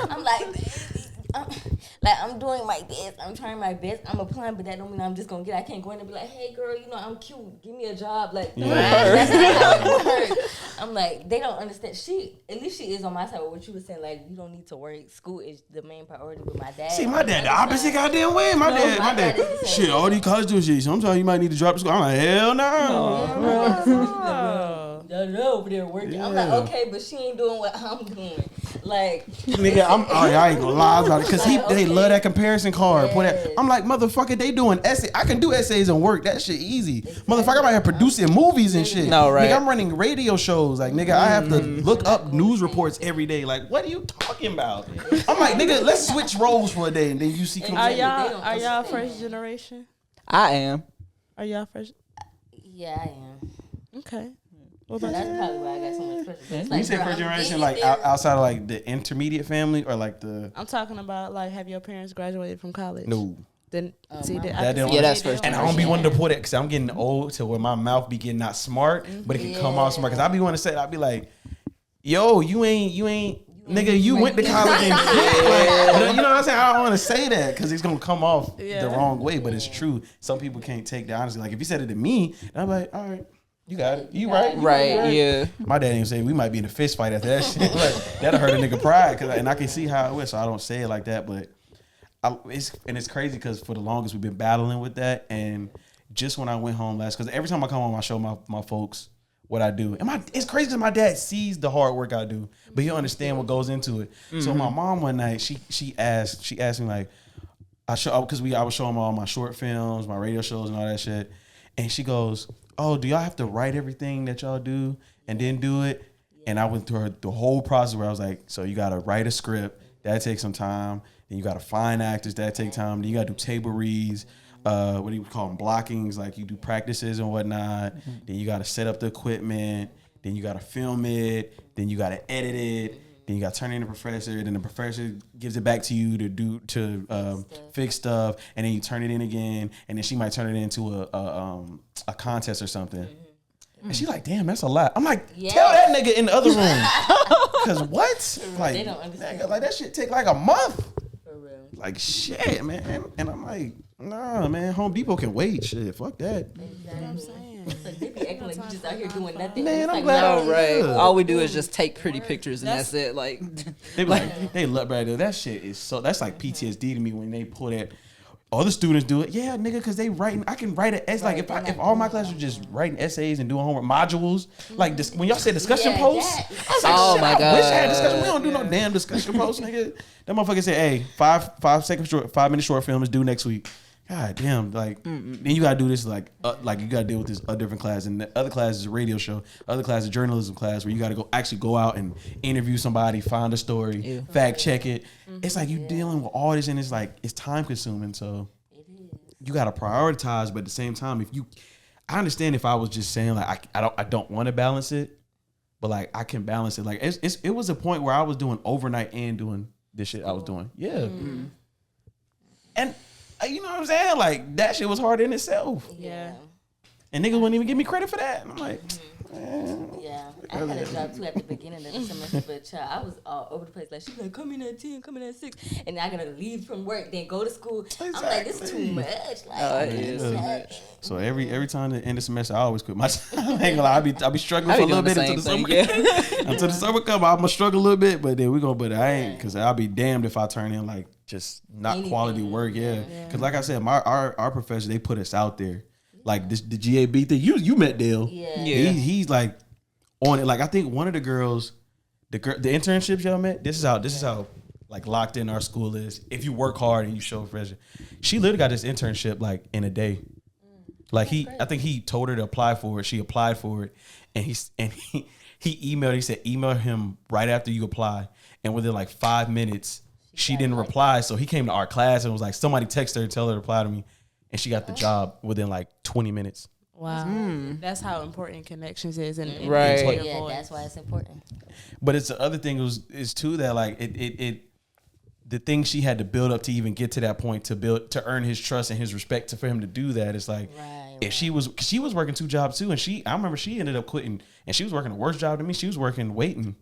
I'm like, I'm doing my best. I'm trying my best. I'm applying, but that don't mean I'm just gonna get. I can't go in and be like, hey girl, I'm cute. Give me a job. Like, that's not how it works. I'm like, they don't understand. At least she is on my side with what you were saying. Like, you don't need to worry. School is the main priority with my dad. See, my dad the opposite goddamn way. My dad. Shit, all these college students shit. Sometimes you might need to drop the school. I'm like, hell no. over there working. I'm like, okay, but she ain't doing what I'm doing. Like, nigga, I ain't gonna lie about it because they love that comparison card. Yes. I'm like, motherfucker, they doing essays. I can do essays and work. That shit easy. Motherfucker, I'm out here producing movies and shit. No, right. Nigga, I'm running radio shows. Like, nigga, I have to look up news reports every day. Like, what are you talking about? I'm like, nigga, let's switch roles for a day and then you see. Are y'all first generation? I am. Are y'all first? yeah, I am. Okay. So that's probably why I got so much pressure. But it's When you say bro, first I'm generation, getting like there. outside of like the intermediate family or like the I'm talking about like, have your parents graduated from college? no. Then see my that. mom- That don't- Yeah, that's first And I don't be wanting to put it because I'm getting old to where my mouth be getting not smart, but it can come off smart. Because I be wanting to say, I be like, yo, you ain't, nigga, you went to college and like, you know what I'm saying? I don't want to say that because it's gonna come off the wrong way, but it's true. Some people can't take that honestly. Like if you said it to me, I'm like, all right, you got it, you right, Right, yeah. My dad ain't say we might be in a fist fight after that shit. Like, that'll hurt a nigga pride, and I can see how it was, so I don't say it like that, but. It's crazy because for the longest we've been battling with that, and just when I went home last, because every time I come home I show my folks what I do, and it's crazy because my dad sees the hard work I do, but he'll understand what goes into it. So my mom one night she asked me like, I was showing her all my short films, my radio shows, and all that shit, and she goes, "Oh, do y'all have to write everything that y'all do and then do it?" And I went through the whole process where I was like, "So you got to write a script, that takes some time." Then you got to find actors, that take time. Then you got to do table reads, what do you call them, blockings, like you do practices and whatnot. Then you got to set up the equipment. Then you got to film it. Then you got to edit it. Then you got to turn it in the professor. Then the professor gives it back to you to fix stuff. And then you turn it in again. And then she might turn it into a contest or something. And she's like, damn, that's a lot. I'm like, tell that nigga in the other room. Because what? Like, They don't understand. like that shit take like a month. For real. Like shit, man. And I'm like, nah, man. Home Depot can wait. Shit, fuck that. It's like they be acting like you just out here doing nothing. Man, It's I'm like, glad no, Oh, right. Yeah. All we do is just take pretty pictures and that's it. Like, They be like, they love right there. That shit is so. That's like PTSD to me when they pull that. Other students do it, yeah, nigga, because they writing. I can write an essay. Like if all my classes were just writing essays and doing homework modules, like this, when y'all say discussion posts, I was like, Oh shit, my I wish I had God. discussion. We don't do no damn discussion posts, nigga. That motherfucker said, hey, 5 minute short film is due next week. God damn, like then you gotta do this like you gotta deal with this a different class, and the other class is a radio show, other class is a journalism class where you gotta go out and interview somebody, find a story, fact check it. It's like you dealing with all this, and it's like it's time consuming. So you gotta prioritize, but at the same time, I understand if I was just saying like I don't want to balance it, but like I can balance it. Like it was a point where I was doing overnight and doing this shit I was doing, and. You know what I'm saying? Like, that shit was hard in itself. Yeah. And niggas wouldn't even give me credit for that. And I'm like, Yeah, I had a job too at the beginning of the semester, but I was all over the place. Like, she's like, come in at 10, come in at 6. And I gotta leave from work, then go to school. I'm like, this is too much. Like, it is too much. So every time at the end of the semester, I always quit my I ain't gonna lie, I be struggling for a little bit until the summer. Until the summer come, I'm gonna struggle a little bit, but then but I ain't, because I'll be damned if I turn in like just not quality work, Because like I said, our professor, they put us out there. Like the GAB thing, you met Dale. He's like on it. Like I think one of the girls, the internships y'all met. This is how like locked in our school is. If you work hard and you show pressure, she literally got this internship like in a day. Like I think he told her to apply for it. She applied for it, and he emailed. He said email him right after you apply, and within like 5 minutes, she didn't reply. So he came to our class and was like, somebody text her, tell her to apply to me. And she got the job within like 20 minutes. Wow. That's how important connections is. And Right. Yeah, that's why it's important. But it's the other thing is too that like the thing she had to build up to even get to that point to earn his trust and his respect for him to do that. It's like if she was working 2 jobs too, and I remember she ended up quitting, and she was working a worse job than me. She was working waiting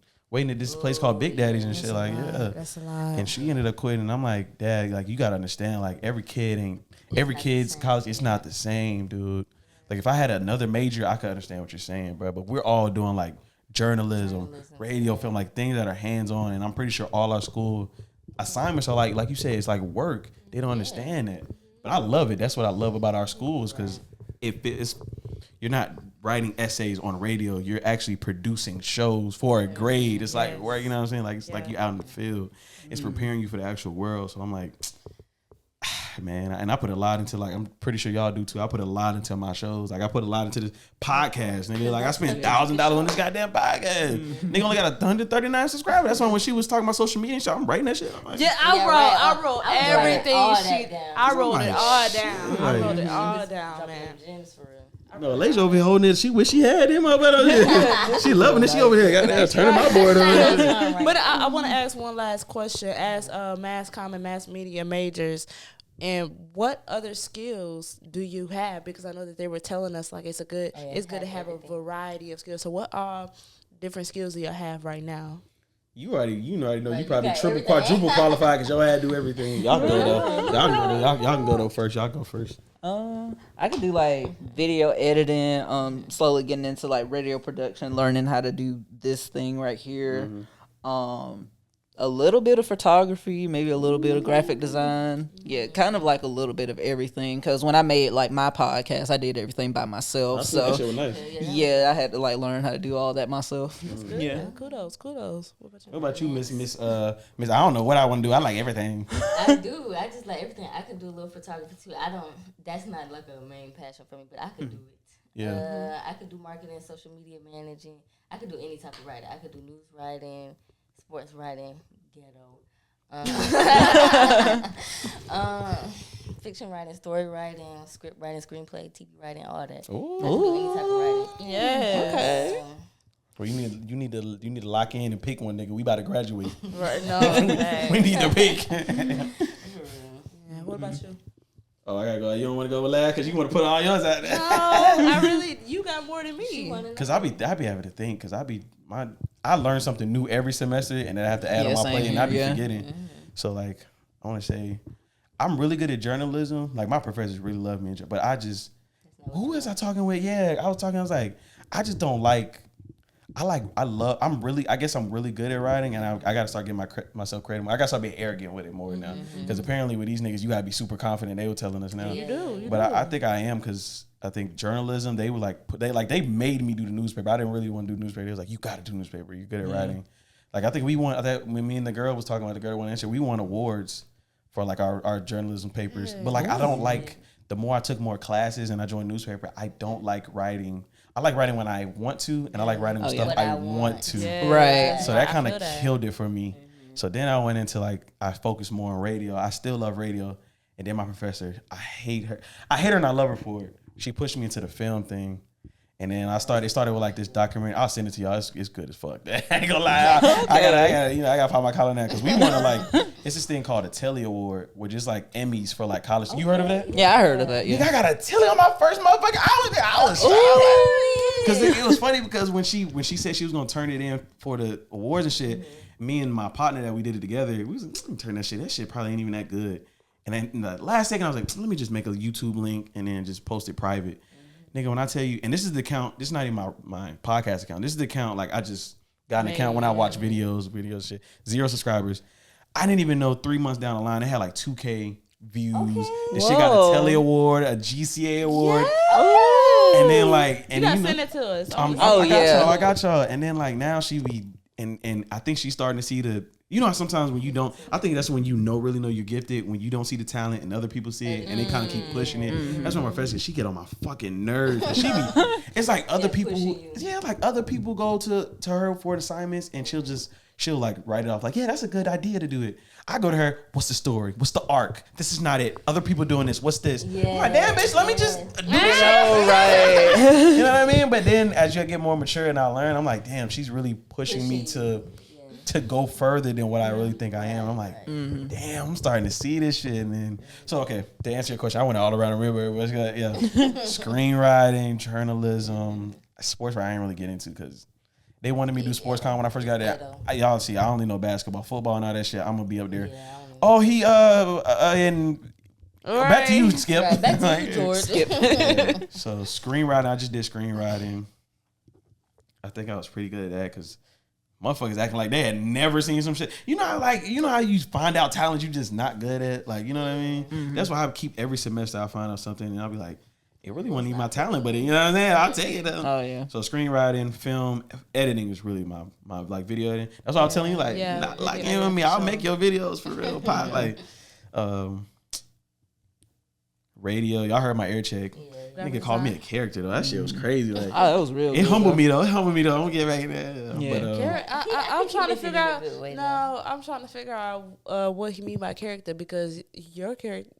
at this place called Big Daddy's and shit. Like that's a lot. And she ended up quitting. And I'm like, Dad, like you gotta understand, like every kid's college, it's not the same, dude. Like if I had another major, I could understand what you're saying, bro. But we're all doing like journalism, radio, film, like things that are hands on. And I'm pretty sure all our school assignments are like you said, it's like work. They don't understand that. But I love it. That's what I love about our schools, because it's you're not writing essays on radio. You're actually producing shows for a grade. It's like work, you know what I'm saying? Like it's like you out in the field. It's preparing you for the actual world. So I'm like, man, and I put a lot into, like, I'm pretty sure y'all do too. I put a lot into my shows. Like I put a lot into this podcast, nigga. Like I spent $1,000 on this goddamn podcast. Nigga only got 139 subscribers. That's why when she was talking about social media and shit, I'm writing that shit. I'm like, I wrote everything. I wrote it all down. Shit. I wrote it all down, man. Gems for real. no, Alicia over here holding it. She wish she had him up over here. She loving it. She over here goddamn turning my board on. But I want to ask one last question. As mass comm and mass media majors, and what other skills do you have? Because I know that they were telling us like it's good to have a variety of skills. So what are different skills do you have right now? You already know. You probably triple, quadruple qualified because your ass do everything. Y'all can go though. Y'all can go though first. Y'all go first. I can do like video editing. Slowly getting into like radio production, learning how to do this thing right here. A little bit of photography, maybe a little bit of graphic design. Yeah, kind of like a little bit of everything. Because when I made like my podcast, I did everything by myself. So that shit was nice. yeah, I had to like learn how to do all that myself. Yeah, kudos. What about you, Miss? I don't know what I want to do. I like everything. I do. I just like everything. I can do a little photography too. That's not like a main passion for me, but I could do it. Yeah. I could do marketing, social media managing. I could do any type of writing. I could do news writing, sports writing, ghetto. Fiction writing, story writing, script writing, screenplay, TV writing, all that. Ooh. I can do any type of writing. Yeah. Okay. Well, you need to lock in and pick one, nigga. We about to graduate. Right. No. We need to pick. Yeah. What about you? Oh, I gotta go. You don't want to go with last because you want to put all yours out there. No, I really. You got more than me. Because I be having to think. Because I learn something new every semester, and then I have to add on my plate, and I be forgetting. So like, I want to say, I'm really good at journalism. Like my professors really love me, but I just, who was I talking with? Yeah, I was like, I just don't like. I guess I'm really good at writing, and I got to start getting myself credit more. I got to start being arrogant with it more now. Because apparently with these niggas, you got to be super confident. They were telling us now. You do. I think I am, because I think journalism, they were they made me do the newspaper. I didn't really want to do newspaper. They was like, you got to do newspaper. You're good at writing. Like I think when me and the girl was talking about, the girl went and said, we won awards for like our journalism papers. But like, I don't like, the more I took more classes and I joined newspaper, I don't like writing. I like writing when I want to, and I like writing with stuff I want to. Yeah. Right. So that kind of killed it for me. So then I went into like, I focused more on radio. I still love radio. And then my professor, I hate her and I love her for it. She pushed me into the film thing. And then it started with like this documentary. I'll send it to y'all. It's good as fuck. I ain't gonna lie. I gotta pop my collar now, because we want to like, it's this thing called a Telly Award, which is like Emmys for like college. You heard of that? Yeah, I heard of that. Yeah. Nigga, I got a Telly on my first motherfucker. I was because it was funny, because when she said she was gonna turn it in for the awards and shit, me and my partner that we did it together, we was like, let me turn that shit. That shit probably ain't even that good. And then in the last second, I was like, let me just make a YouTube link and then just post it private. Nigga, when I tell you, and this is the account, this is not even my podcast account. This is the account, like I just got an account when I watch videos shit. 0 subscribers. I didn't even know 3 months down the line, it had like 2K views. Okay. This shit got a Telly Award, a GCA Award. Yeah. And then like, and you gotta send it to us. I got y'all. And then like now she be, and I think she's starting to see you know how sometimes when you don't, I think that's when you really know you're gifted, when you don't see the talent and other people see it and they kind of keep pushing it. That's when my friend said, she get on my fucking nerves. It's like other people, like other people go to her for assignments and she'll like write it off like, yeah, that's a good idea to do it. I go to her, what's the story? What's the arc? This is not it. Other people doing this. What's this? Yeah. I'm like, damn, bitch, let me just do this. Right. You know what I mean? But then as you get more mature and I learn, I'm like, damn, she's really pushing me to go further than what I really think I am. I'm like, damn, I'm starting to see this shit. And then, so, okay, to answer your question, I went all around the river. Screenwriting, journalism, sports writing I didn't really get into because they wanted me to do sports con when I first got there. Y'all see, I only know basketball, football, and all that shit. I'm going to be up there. Back to you, Skip. Right, back to you, George. Skip. So screenwriting, I just did screenwriting. I think I was pretty good at that because motherfuckers acting like they had never seen some shit. You know how you find out talent you just not good at? Like, you know what I mean? That's why I keep every semester I find out something and I'll be like, it really wasn't even my talent, but you know what I'm saying? I'll take it though. Oh yeah. So screenwriting, film, editing is really my like video editing. That's what I was telling you. Like, not like you know me, I'll make your videos for real. Pop like, radio. Y'all heard my air check. Nigga called me a character though. That shit was crazy. Like, Oh, that was real. it humbled me though. I'm gonna get back in there. Yeah. But, I'm trying to figure out. Way, No, I'm trying to figure out what he mean by character because your character.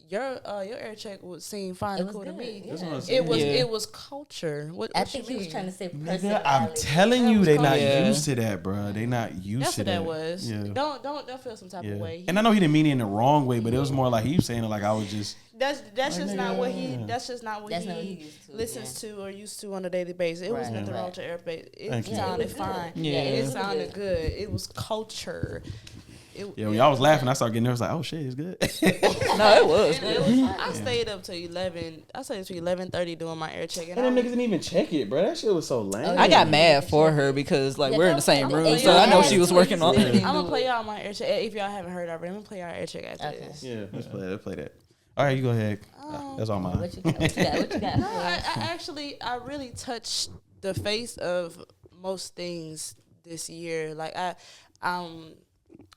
Your air check would seem fine and cool to me. It was culture. What I think he was trying to say personality. nigga, I'm telling you, they not used to that, bro. They not used That's to what that. that was. Yeah. Don't feel some type of way. And I know he didn't mean it in the wrong way, but it was more like he was saying it like I was just. That's just not what he. That's That's just not what he used to, listens to or used to on a daily basis. It was nothing wrong to airplay. It sounded fine. Yeah. It sounded good. It was culture. When y'all was laughing, I started getting nervous. Like, oh shit, it's good. No, it was. I stayed up till 11. I stayed till 11:30 doing my air check. And them niggas didn't even check it, bro. That shit was so lame. I got mad for her because like we're in the same room, so I know she was working on it. I'm gonna play y'all my air check. If y'all haven't heard already, I'm gonna play y'all air check after this. Yeah, let's play that. All right, you go ahead. That's all mine. What you got? No, I really touched the face of most things this year. Like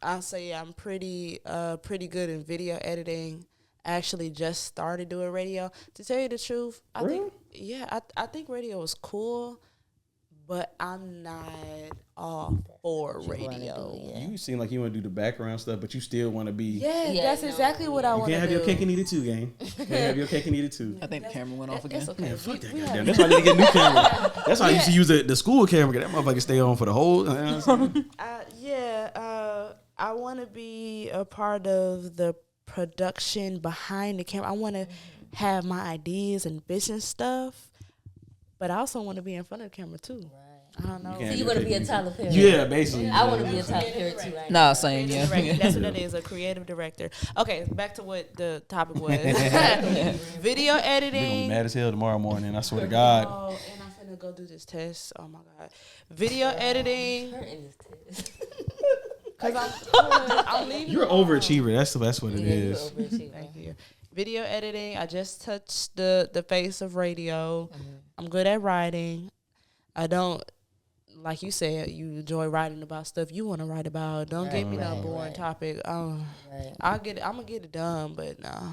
I'll say I'm pretty good in video editing. I actually just started doing radio. To tell you the truth, I think radio is cool, but I'm not all for radio. You seem like you want to do the background stuff, but you still want to be. Yeah, that's exactly what I want to do. You can't have your cake and eat it too, gang. You can't have your cake and eat it too. I think the camera went off again. It's okay. Man, fuck that goddamn. That's why I need to get a new camera. That's why I used to use the school camera. That motherfucker stay on for the whole. I want to be a part of the production behind the camera. I want to have my ideas and vision stuff, but I also want to be in front of the camera too. I don't know. So you want to be a Tyler Perry? Yeah, basically. I want to be a Tyler Perry too. Right? Nah, same. Yeah, That's what it is, a creative director. Okay, back to what the topic was. Video You're gonna editing. be mad as hell tomorrow morning. I swear to God. Oh, and I'm finna go do this test. Oh my God. Video editing. Cause I'm leaving. You're an overachiever. That's what it is. Thank you. Video editing. I just touched the face of radio. I'm good at writing. I don't, like you said, you enjoy writing about stuff you want to write about. Don't give me no boring topic. I'm gonna get it done, but nah,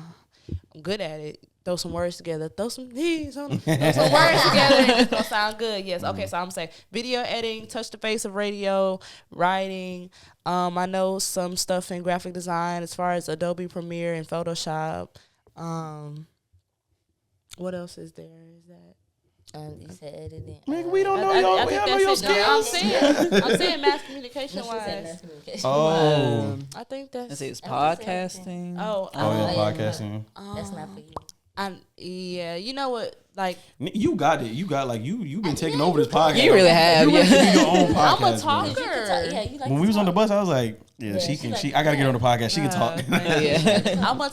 I'm good at it. Throw some words together. Throw some words together. And it's gonna sound good. Yes. Okay. So I'm saying video editing, touch the face of radio, writing. I know some stuff in graphic design as far as Adobe Premiere and Photoshop. What else is there? Is that? You said editing. Nigga, we don't know y'all. We don't know your skills. I'm saying mass communication wise. Oh, I think that's. it's podcasting. Oh, yeah, podcasting. That's not for you. Yeah, you know what? Like you got it. You got like you've been taking over this podcast. You really have. You really do your own podcast. I'm a talker. Like when we was on the bus, I was like, she can. I gotta get on the podcast. She can talk. I'm a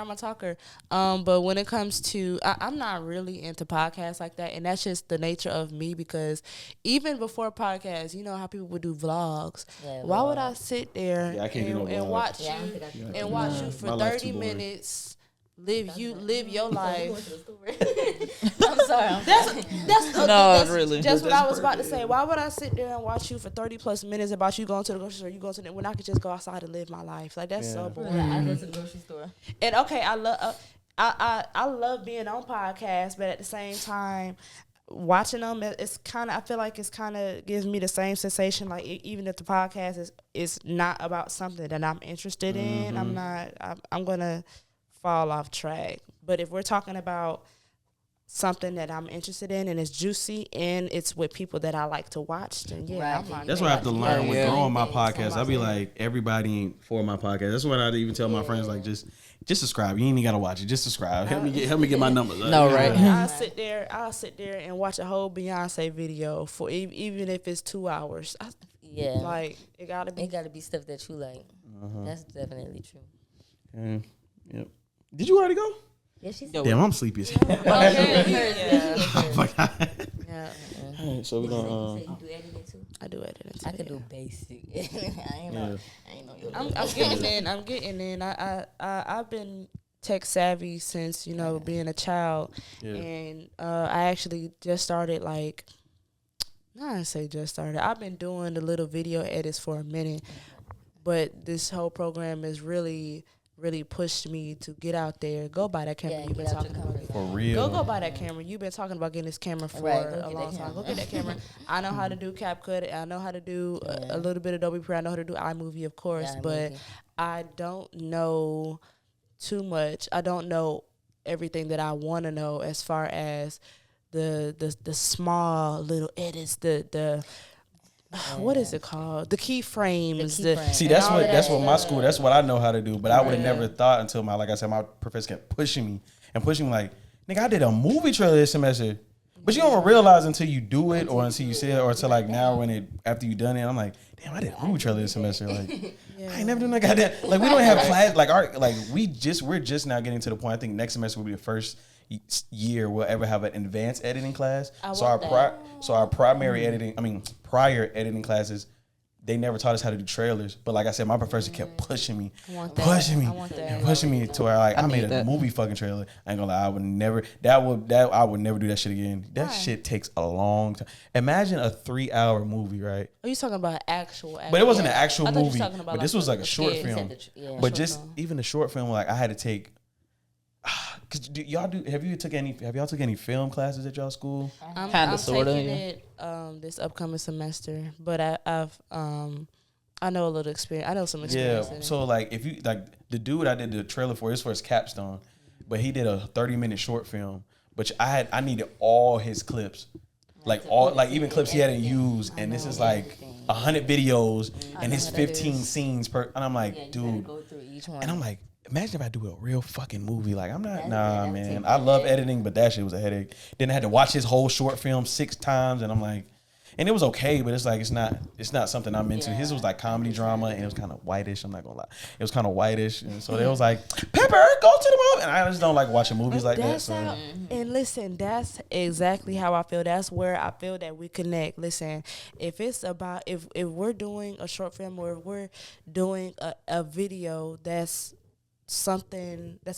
talker. But when it comes to, I'm not really into podcasts like that, and that's just the nature of me. Because even before podcasts, you know how people would do vlogs. Why would I sit there and watch you for 30 minutes? Live your life. I'm sorry. That's really. That's what I was about to say. Why would I sit there and watch you for 30 plus minutes about you going to the grocery store? You going to when I could just go outside and live my life. Like that's so boring. I go to the grocery store. And okay, I love being on podcasts, but at the same time, watching them, it's kind of. I feel like it's kind of gives me the same sensation. Like even if the podcast is not about something that I'm interested in, I'm gonna fall off track. But if we're talking about something that I'm interested in and it's juicy and it's with people that I like to watch, then I'm like, that's what I have to learn with growing my podcast. I'll be like, everybody ain't for my podcast. That's what I even tell my friends, like just subscribe. You ain't even gotta watch it. Just subscribe. Help me get my numbers. No, right. I'll sit there and watch a whole Beyonce video for even if it's 2 hours. Like it gotta be stuff that you like. That's definitely true. Yep. Did you already go? Yeah, she's. Damn, I'm sleepy as hell. So we're gonna. You do editing too? I do editing too. I can do basic. I ain't know. I'm getting in. I've been tech savvy since, being a child. Yeah. And I actually just started I've been doing the little video edits for a minute, but this whole program has really pushed me to get out there, go buy that camera you've been talking about. For real. Go buy that camera. You've been talking about getting this camera for a long time. Go get that camera. I know how to do CapCut. I know how to do a little bit of Adobe Premiere. I know how to do iMovie, of course, but I don't know too much. I don't know everything that I want to know as far as the small little edits, what is it called? The keyframes. See, that's what my school. That's what I know how to do. But I would have never thought until like I said, my professor kept pushing me like, nigga, I did a movie trailer this semester. But you don't realize until you do it, or until you see it, or until like now after you done it, I'm like, damn, I did a movie trailer this semester. Like, I ain't never done that goddamn. Like, we don't have class. Like we're just now getting to the point. I think next semester will be the first year we'll ever have an advanced editing class. Our prior editing classes, they never taught us how to do trailers. But like I said, my professor kept pushing me to where I made a movie fucking trailer. I ain't gonna lie, I would never do that shit again. That shit takes a long time. Imagine a 3-hour movie, right? Are you talking about actual? But it wasn't an actual movie. But this was like a short film. But just even the short film, like I had to take. Cause have y'all took any film classes at y'all school? I'm taking it this upcoming semester, but I know a little experience. I know some experience. Yeah. So like if you like the dude I did the trailer for, his first capstone, but he did a 30-minute short film. But I needed all his clips, even clips he hadn't used, and this is like 100 videos and his 15 scenes per. And I'm like, dude, go through each one. And I'm like. Imagine if I do a real fucking movie. Like, I'm not, man. I love editing, but that shit was a headache. Then I had to watch his whole short film 6 times, and I'm like, and it was okay, but it's like, it's not something I'm into. His was like comedy drama, and it was kind of whitish. I'm not gonna lie. It was kind of whitish. And so they was like, Pepper, go to the movie. And I just don't like watching movies like that. So. And listen, that's exactly how I feel. That's where I feel that we connect. Listen, if it's about, if we're doing a short film or if we're doing a video that's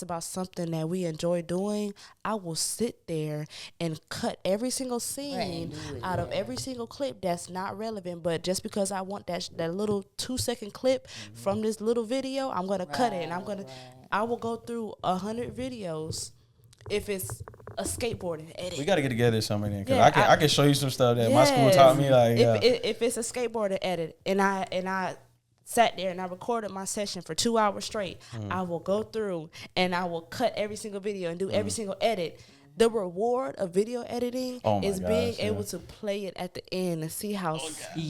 about something that we enjoy doing, I will sit there and cut every single scene out of every single clip that's not relevant. But just because I want that little 2-second clip from this little video, I'm gonna cut it, and I will go through 100 videos if it's a skateboarding edit. We got to get together somewhere then, because I can show you some stuff that my school taught me. Like, if it's a skateboarding edit, and I sat there and I recorded my session for 2 hours straight, I will go through and I will cut every single video and do every single edit. The reward of video editing is being able to play it at the end and see how. And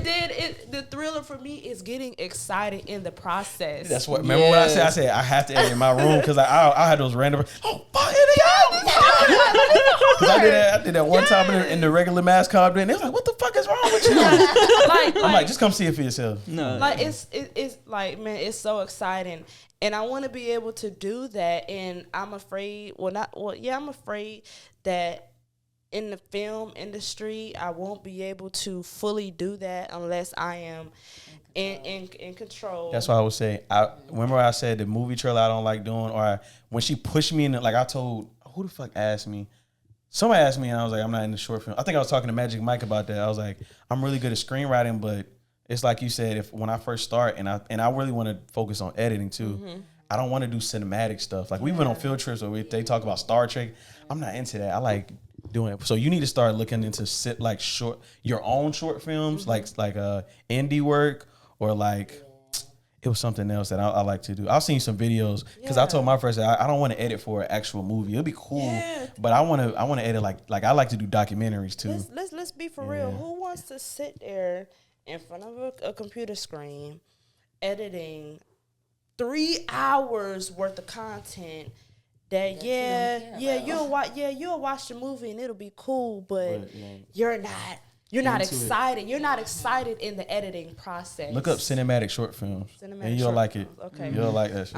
then the thriller for me is getting excited in the process. That's what. Remember what I said? I said I have to edit in my room because I had those random. Oh, fuck it out! Because I did that one time in the regular mass comp, and they was like, "What the fuck is wrong with you?" I'm like, just come see it for yourself. No, like it's like, man, it's so exciting. And I want to be able to do that, and I'm afraid. I'm afraid that in the film industry, I won't be able to fully do that unless I am in control. That's what I was saying. Remember I said the movie trailer I don't like doing, or when she pushed me in, like I told who the fuck asked me. Somebody asked me, and I was like, I'm not in the short film. I think I was talking to Magic Mike about that. I was like, I'm really good at screenwriting, but. It's like you said, when I first start, and I really want to focus on editing too. I don't want to do cinematic stuff. Like we went on field trips where they talk about Star Trek. I'm not into that. I like doing it. So you need to start looking into your own short films, like indie work, or like it was something else that I like to do. I've seen some videos because I told my friends that I don't want to edit for an actual movie. It'll be cool, but I want to edit like I like to do documentaries too. Let's be for real. Who wants to sit there in front of a computer screen, editing 3 hours worth of content that you'll watch the movie and it'll be cool, but you're not excited. You're not excited in the editing process. Look up cinematic short films, and you'll like it. Okay, you'll like that shit.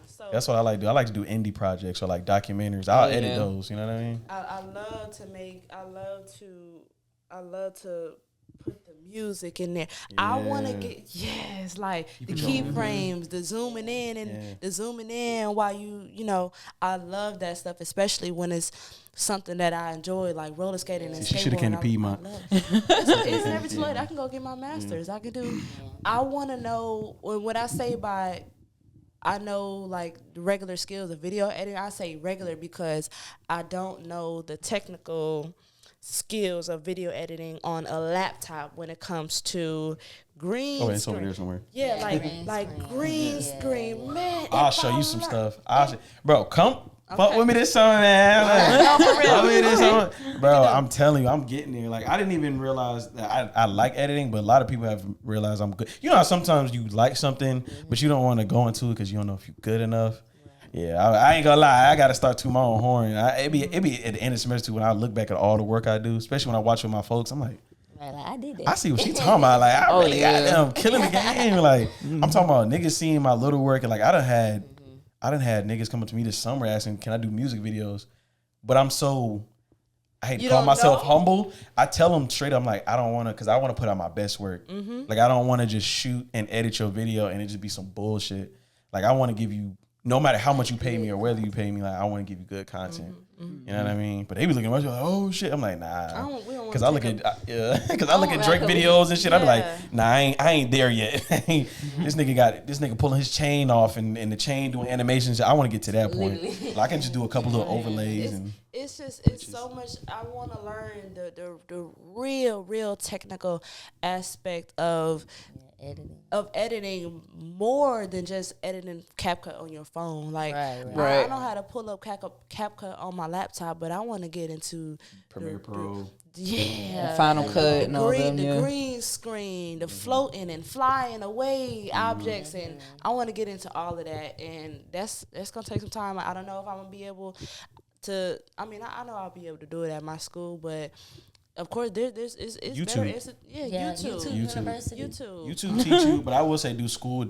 So that's what I like to do. I like to do indie projects or like documentaries. I'll edit those. You know what I mean? I love to put the music in there. I want to get like the keyframes, the zooming in and the zooming in while you know. I love that stuff, especially when it's something that I enjoy, like roller skating and skateboarding. She should have came to Piedmont. It's never too late. I can go get my master's. I can do. I want to know when I say by. I know like the regular skills of video editing. I say regular because I don't know the technical skills of video editing on a laptop when it comes to green screen. It's over there somewhere. Yeah, like green screen, man. I'll show you some stuff. Bro, come fuck with me this summer, man. Fuck with me this summer. Bro, I'm telling you, I'm getting there. Like, I didn't even realize that I like editing, but a lot of people have realized I'm good. You know how sometimes you like something, but you don't want to go into it because you don't know if you're good enough. Yeah, I ain't gonna lie. I gotta start to my own horn. It be at the end of the semester when I look back at all the work I do, especially when I watch with my folks. I'm like, I did that. I see what she talking about. Like, I really got them killing the game. Like, I'm talking about niggas seeing my little work, and like I done had niggas coming to me this summer asking, can I do music videos? But I hate to call myself humble. I tell them straight up, I'm like, I don't want to, because I want to put out my best work. Like, I don't want to just shoot and edit your video and it just be some bullshit. Like, I want to give you, no matter how much you pay me or whether you pay me, like, I want to give you good content. You know what I mean? But they be looking at me like, oh shit. I'm like, nah. Because I look at Drake videos and shit. I be like, nah, I ain't there yet. This nigga pulling his chain off and the chain doing animations. I want to get to that point. Like, I can just do a couple little overlays. It's so much. I want to learn the real technical aspect of editing more than just editing CapCut on your phone. Like, right. I know how to pull up CapCut on my laptop, but I want to get into Premiere Pro. Final Cut and all them. The green screen, the floating and flying away objects, and I want to get into all of that. And that's gonna take some time. I don't know if I'm gonna be able to. I mean, I know I'll be able to do it at my school, but. Of course, it's YouTube. YouTube teach you, but I will say school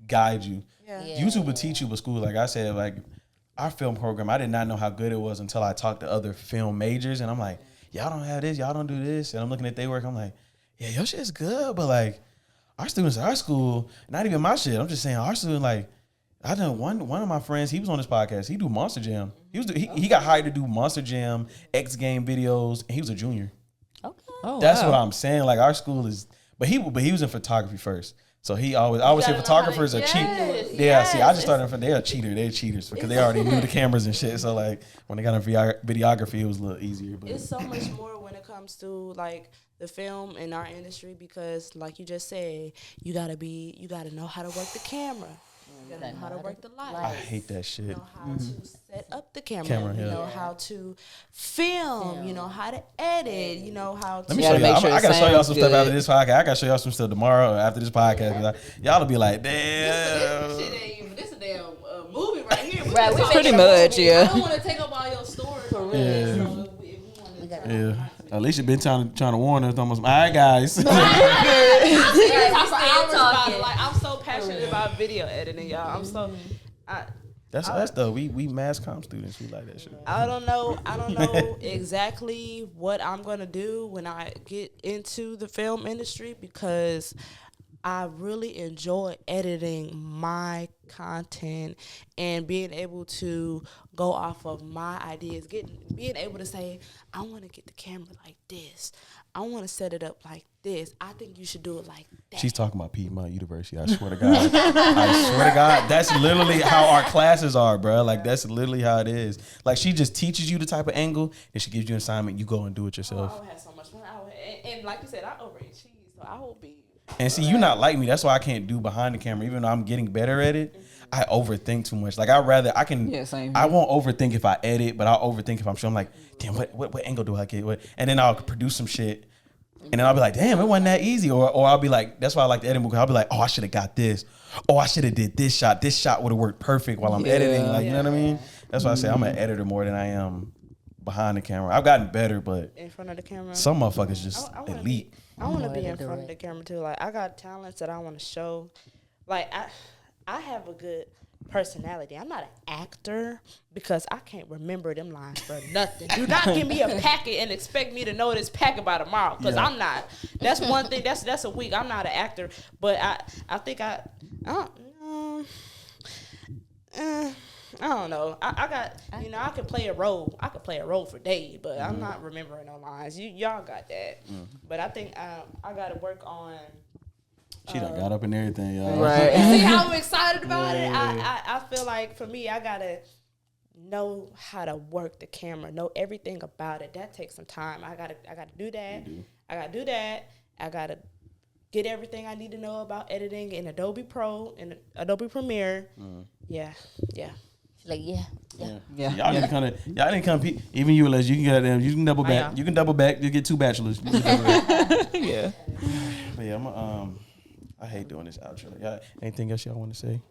guide you. Yeah. YouTube will teach you, but school, like I said, like our film program, I did not know how good it was until I talked to other film majors, and I'm like, y'all don't have this, y'all don't do this, and I'm looking at their work, I'm like, yeah, your shit's good, but like our students at our school, not even my shit. I'm just saying our students, like I know one of my friends, he was on this podcast, he do Monster Jam. He got hired to do Monster Jam, X Game videos, and he was a junior. Okay. Oh, That's what I'm saying. Like our school is, but he was in photography first. So I always say photographers are cheap. Yeah, see, I just started they're a cheater. They're cheaters because they already knew the cameras and shit. So like when they got into videography, it was a little easier. But it's so much more when it comes to like the film in our industry because like you just said, you gotta know how to work the camera. You gotta know how to work the lights. I hate that shit. You know how to set up the camera. You know how to film. You know how to edit. You know how to. Let me show y'all. I gotta show y'all some stuff after this podcast. I gotta show y'all some stuff tomorrow after this podcast. Y'all will be like, damn. This a damn movie right here. Right, pretty much, yeah. I don't want to take up all your stories for real. Yeah. So if we want to. Yeah. Alicia been trying to warn us almost. All right, guys. I'm so passionate about video editing, y'all. I'm so. That's us though. We mass comm students. We like that shit. I don't know exactly what I'm gonna do when I get into the film industry because I really enjoy editing my content and being able to go off of my ideas, being able to say, I want to get the camera like this. I want to set it up like this. I think you should do it like that. She's talking about Piedmont University. I swear to God. I swear to God. That's literally how our classes are, bro. Like, that's literally how it is. Like, she just teaches you the type of angle, and she gives you an assignment. You go and do it yourself. I would have so much fun. And like you said, I overachieve, so I will be. And see, you not like me. That's why I can't do behind the camera. Even though I'm getting better at it, I overthink too much. Like, I won't overthink if I edit, but I'll overthink if I'm sure. I'm like, damn, what angle do I get? And then I'll produce some shit. And then I'll be like, damn, it wasn't that easy. Or I'll be like, that's why I like the editing. I'll be like, oh, I should have got this. Oh, I should have did this shot. This shot would have worked perfect while I'm editing. Like, you know what I mean? That's why I say I'm an editor more than I am behind the camera. I've gotten better, but in front of the camera, some motherfuckers just elite. I want to be in front of the camera too. Like, I got talents that I want to show. Like, I have a good personality. I'm not an actor because I can't remember them lines for nothing. Do not give me a packet and expect me to know this packet by tomorrow because I'm not. That's one thing. That's a week. I'm not an actor, but I think I don't know. I got, I can play a role. I could play a role for days, but I'm not remembering no lines. Y'all got that. But I think I got to work on. She done got up and everything, y'all. Right. See how I'm excited about it? I feel like for me, I got to know how to work the camera, know everything about it. That takes some time. I got to do that. I got to do that. I got to get everything I need to know about editing in Adobe Pro and Adobe Premiere. Yeah. She's like, yeah. Y'all didn't compete. Even you, Les, you can double back. Yeah. You can double back. You get 2 bachelors. You can double back. Yeah. But yeah, I hate doing this outro. Y'all, anything else y'all want to say?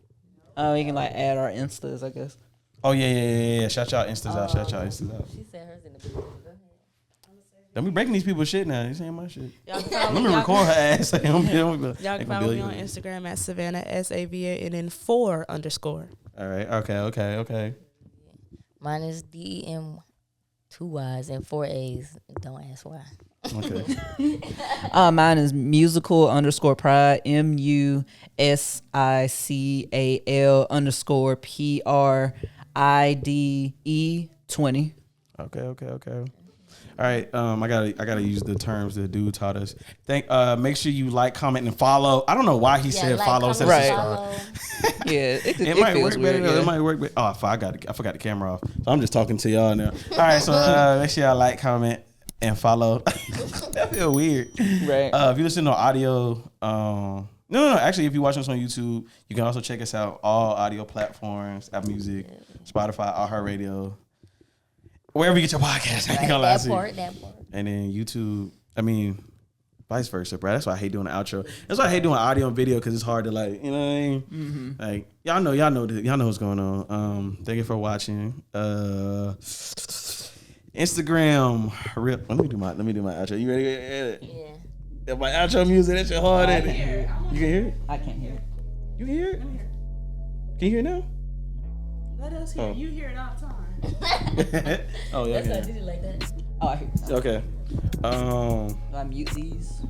We can like add our Instas, I guess. Oh yeah. Shout y'all Instas out. She said hers in the beginning. Go ahead. Don't be breaking these people's shit now. You saying my shit. Y'all can Let me record her ass. Y'all can follow me on Instagram at Savanna SAVA and then 4_. All right. Okay. Mine is DEM 2 Y's and 4 A's. Don't ask why. Okay. Mine is musical_pride MUSICAL_PRIDE 20. Okay. All right, I gotta use the terms that dude taught us. Make sure you like, comment, and follow. I don't know why he said like, follow instead of comment, subscribe. follow. Yeah, It might feels work better. weird, yeah. It might work better. Oh, I forgot the camera off. So I'm just talking to y'all now. All right, so make sure y'all like, comment, and follow. That feel weird. Right. If you listen to audio, no. Actually, if you watch us on YouTube, you can also check us out all audio platforms: Apple Music, Spotify, iHeartRadio. Wherever you get your podcast, I ain't gonna lie to you. That part. And then YouTube, vice versa, bro. That's why I hate doing the outro. That's why I hate doing audio and video because it's hard to like, you know what I mean? Mm-hmm. Like y'all know what's going on. Thank you for watching. Instagram. Let me do my outro. You ready? Yeah. Yeah, my outro music. That's your hard. I Ain't can it? hear it. You can hear it. I can't hear it. You can hear it. Can you hear it now? Let us hear. You hear it all the time. Oh yeah. That's why I Yeah. did it like that. Oh, I hear it. Okay. Do I mute these?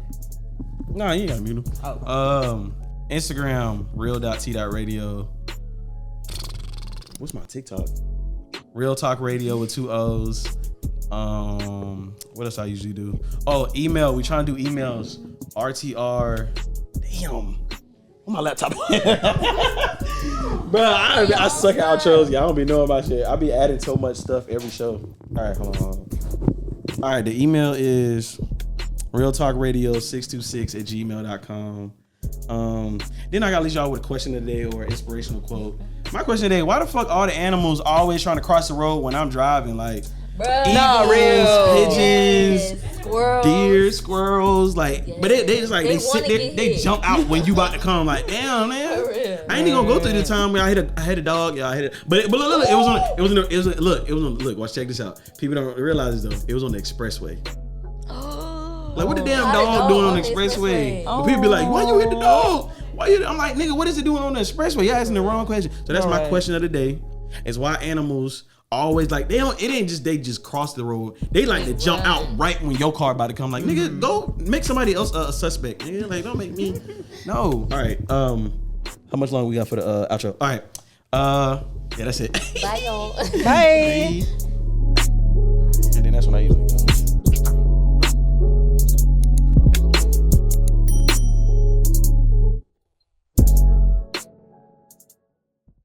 No, you ain't gotta mute them. Oh. Instagram, real.t.radio. What's my TikTok? Real Talk Radio with 2 O's. What else I usually do? Oh, email. We trying to do emails. RTR. Damn. On my laptop. Bro, I suck at outros. Yeah, I don't be knowing about shit. I be adding so much stuff every show. All right, hold on. All right, the email is realtalkradio626@gmail.com. Then I gotta leave y'all with a question of the day or inspirational quote. My question today: why the fuck all the animals always trying to cross the road when I'm driving? Like Bruh. eagles, pigeons, Yes. Squirrels. deer, squirrels, like, but they just like They they sit wanna there, get they hit. jump out when you about to come. Like, damn, man, For real. I ain't even gonna go through the time where I hit a dog. Yeah, I hit it, but look, it was on. Watch, check this out. People don't realize this though. It was on the expressway. Like, what the damn How dog doing on the expressway? But people be like, why you hit the dog? Why you? I'm like, nigga, what is it doing on the expressway? You're asking the wrong question. So that's my question of the day. Is why animals always like they ain't just they just cross the road. They like to jump out right when your car about to come. Like, nigga, go make somebody else a suspect. Nigga, like, don't make me. No. All right. How much longer we got for the outro? All right. Yeah, that's it. Bye, y'all. Bye. And then that's when I usually go.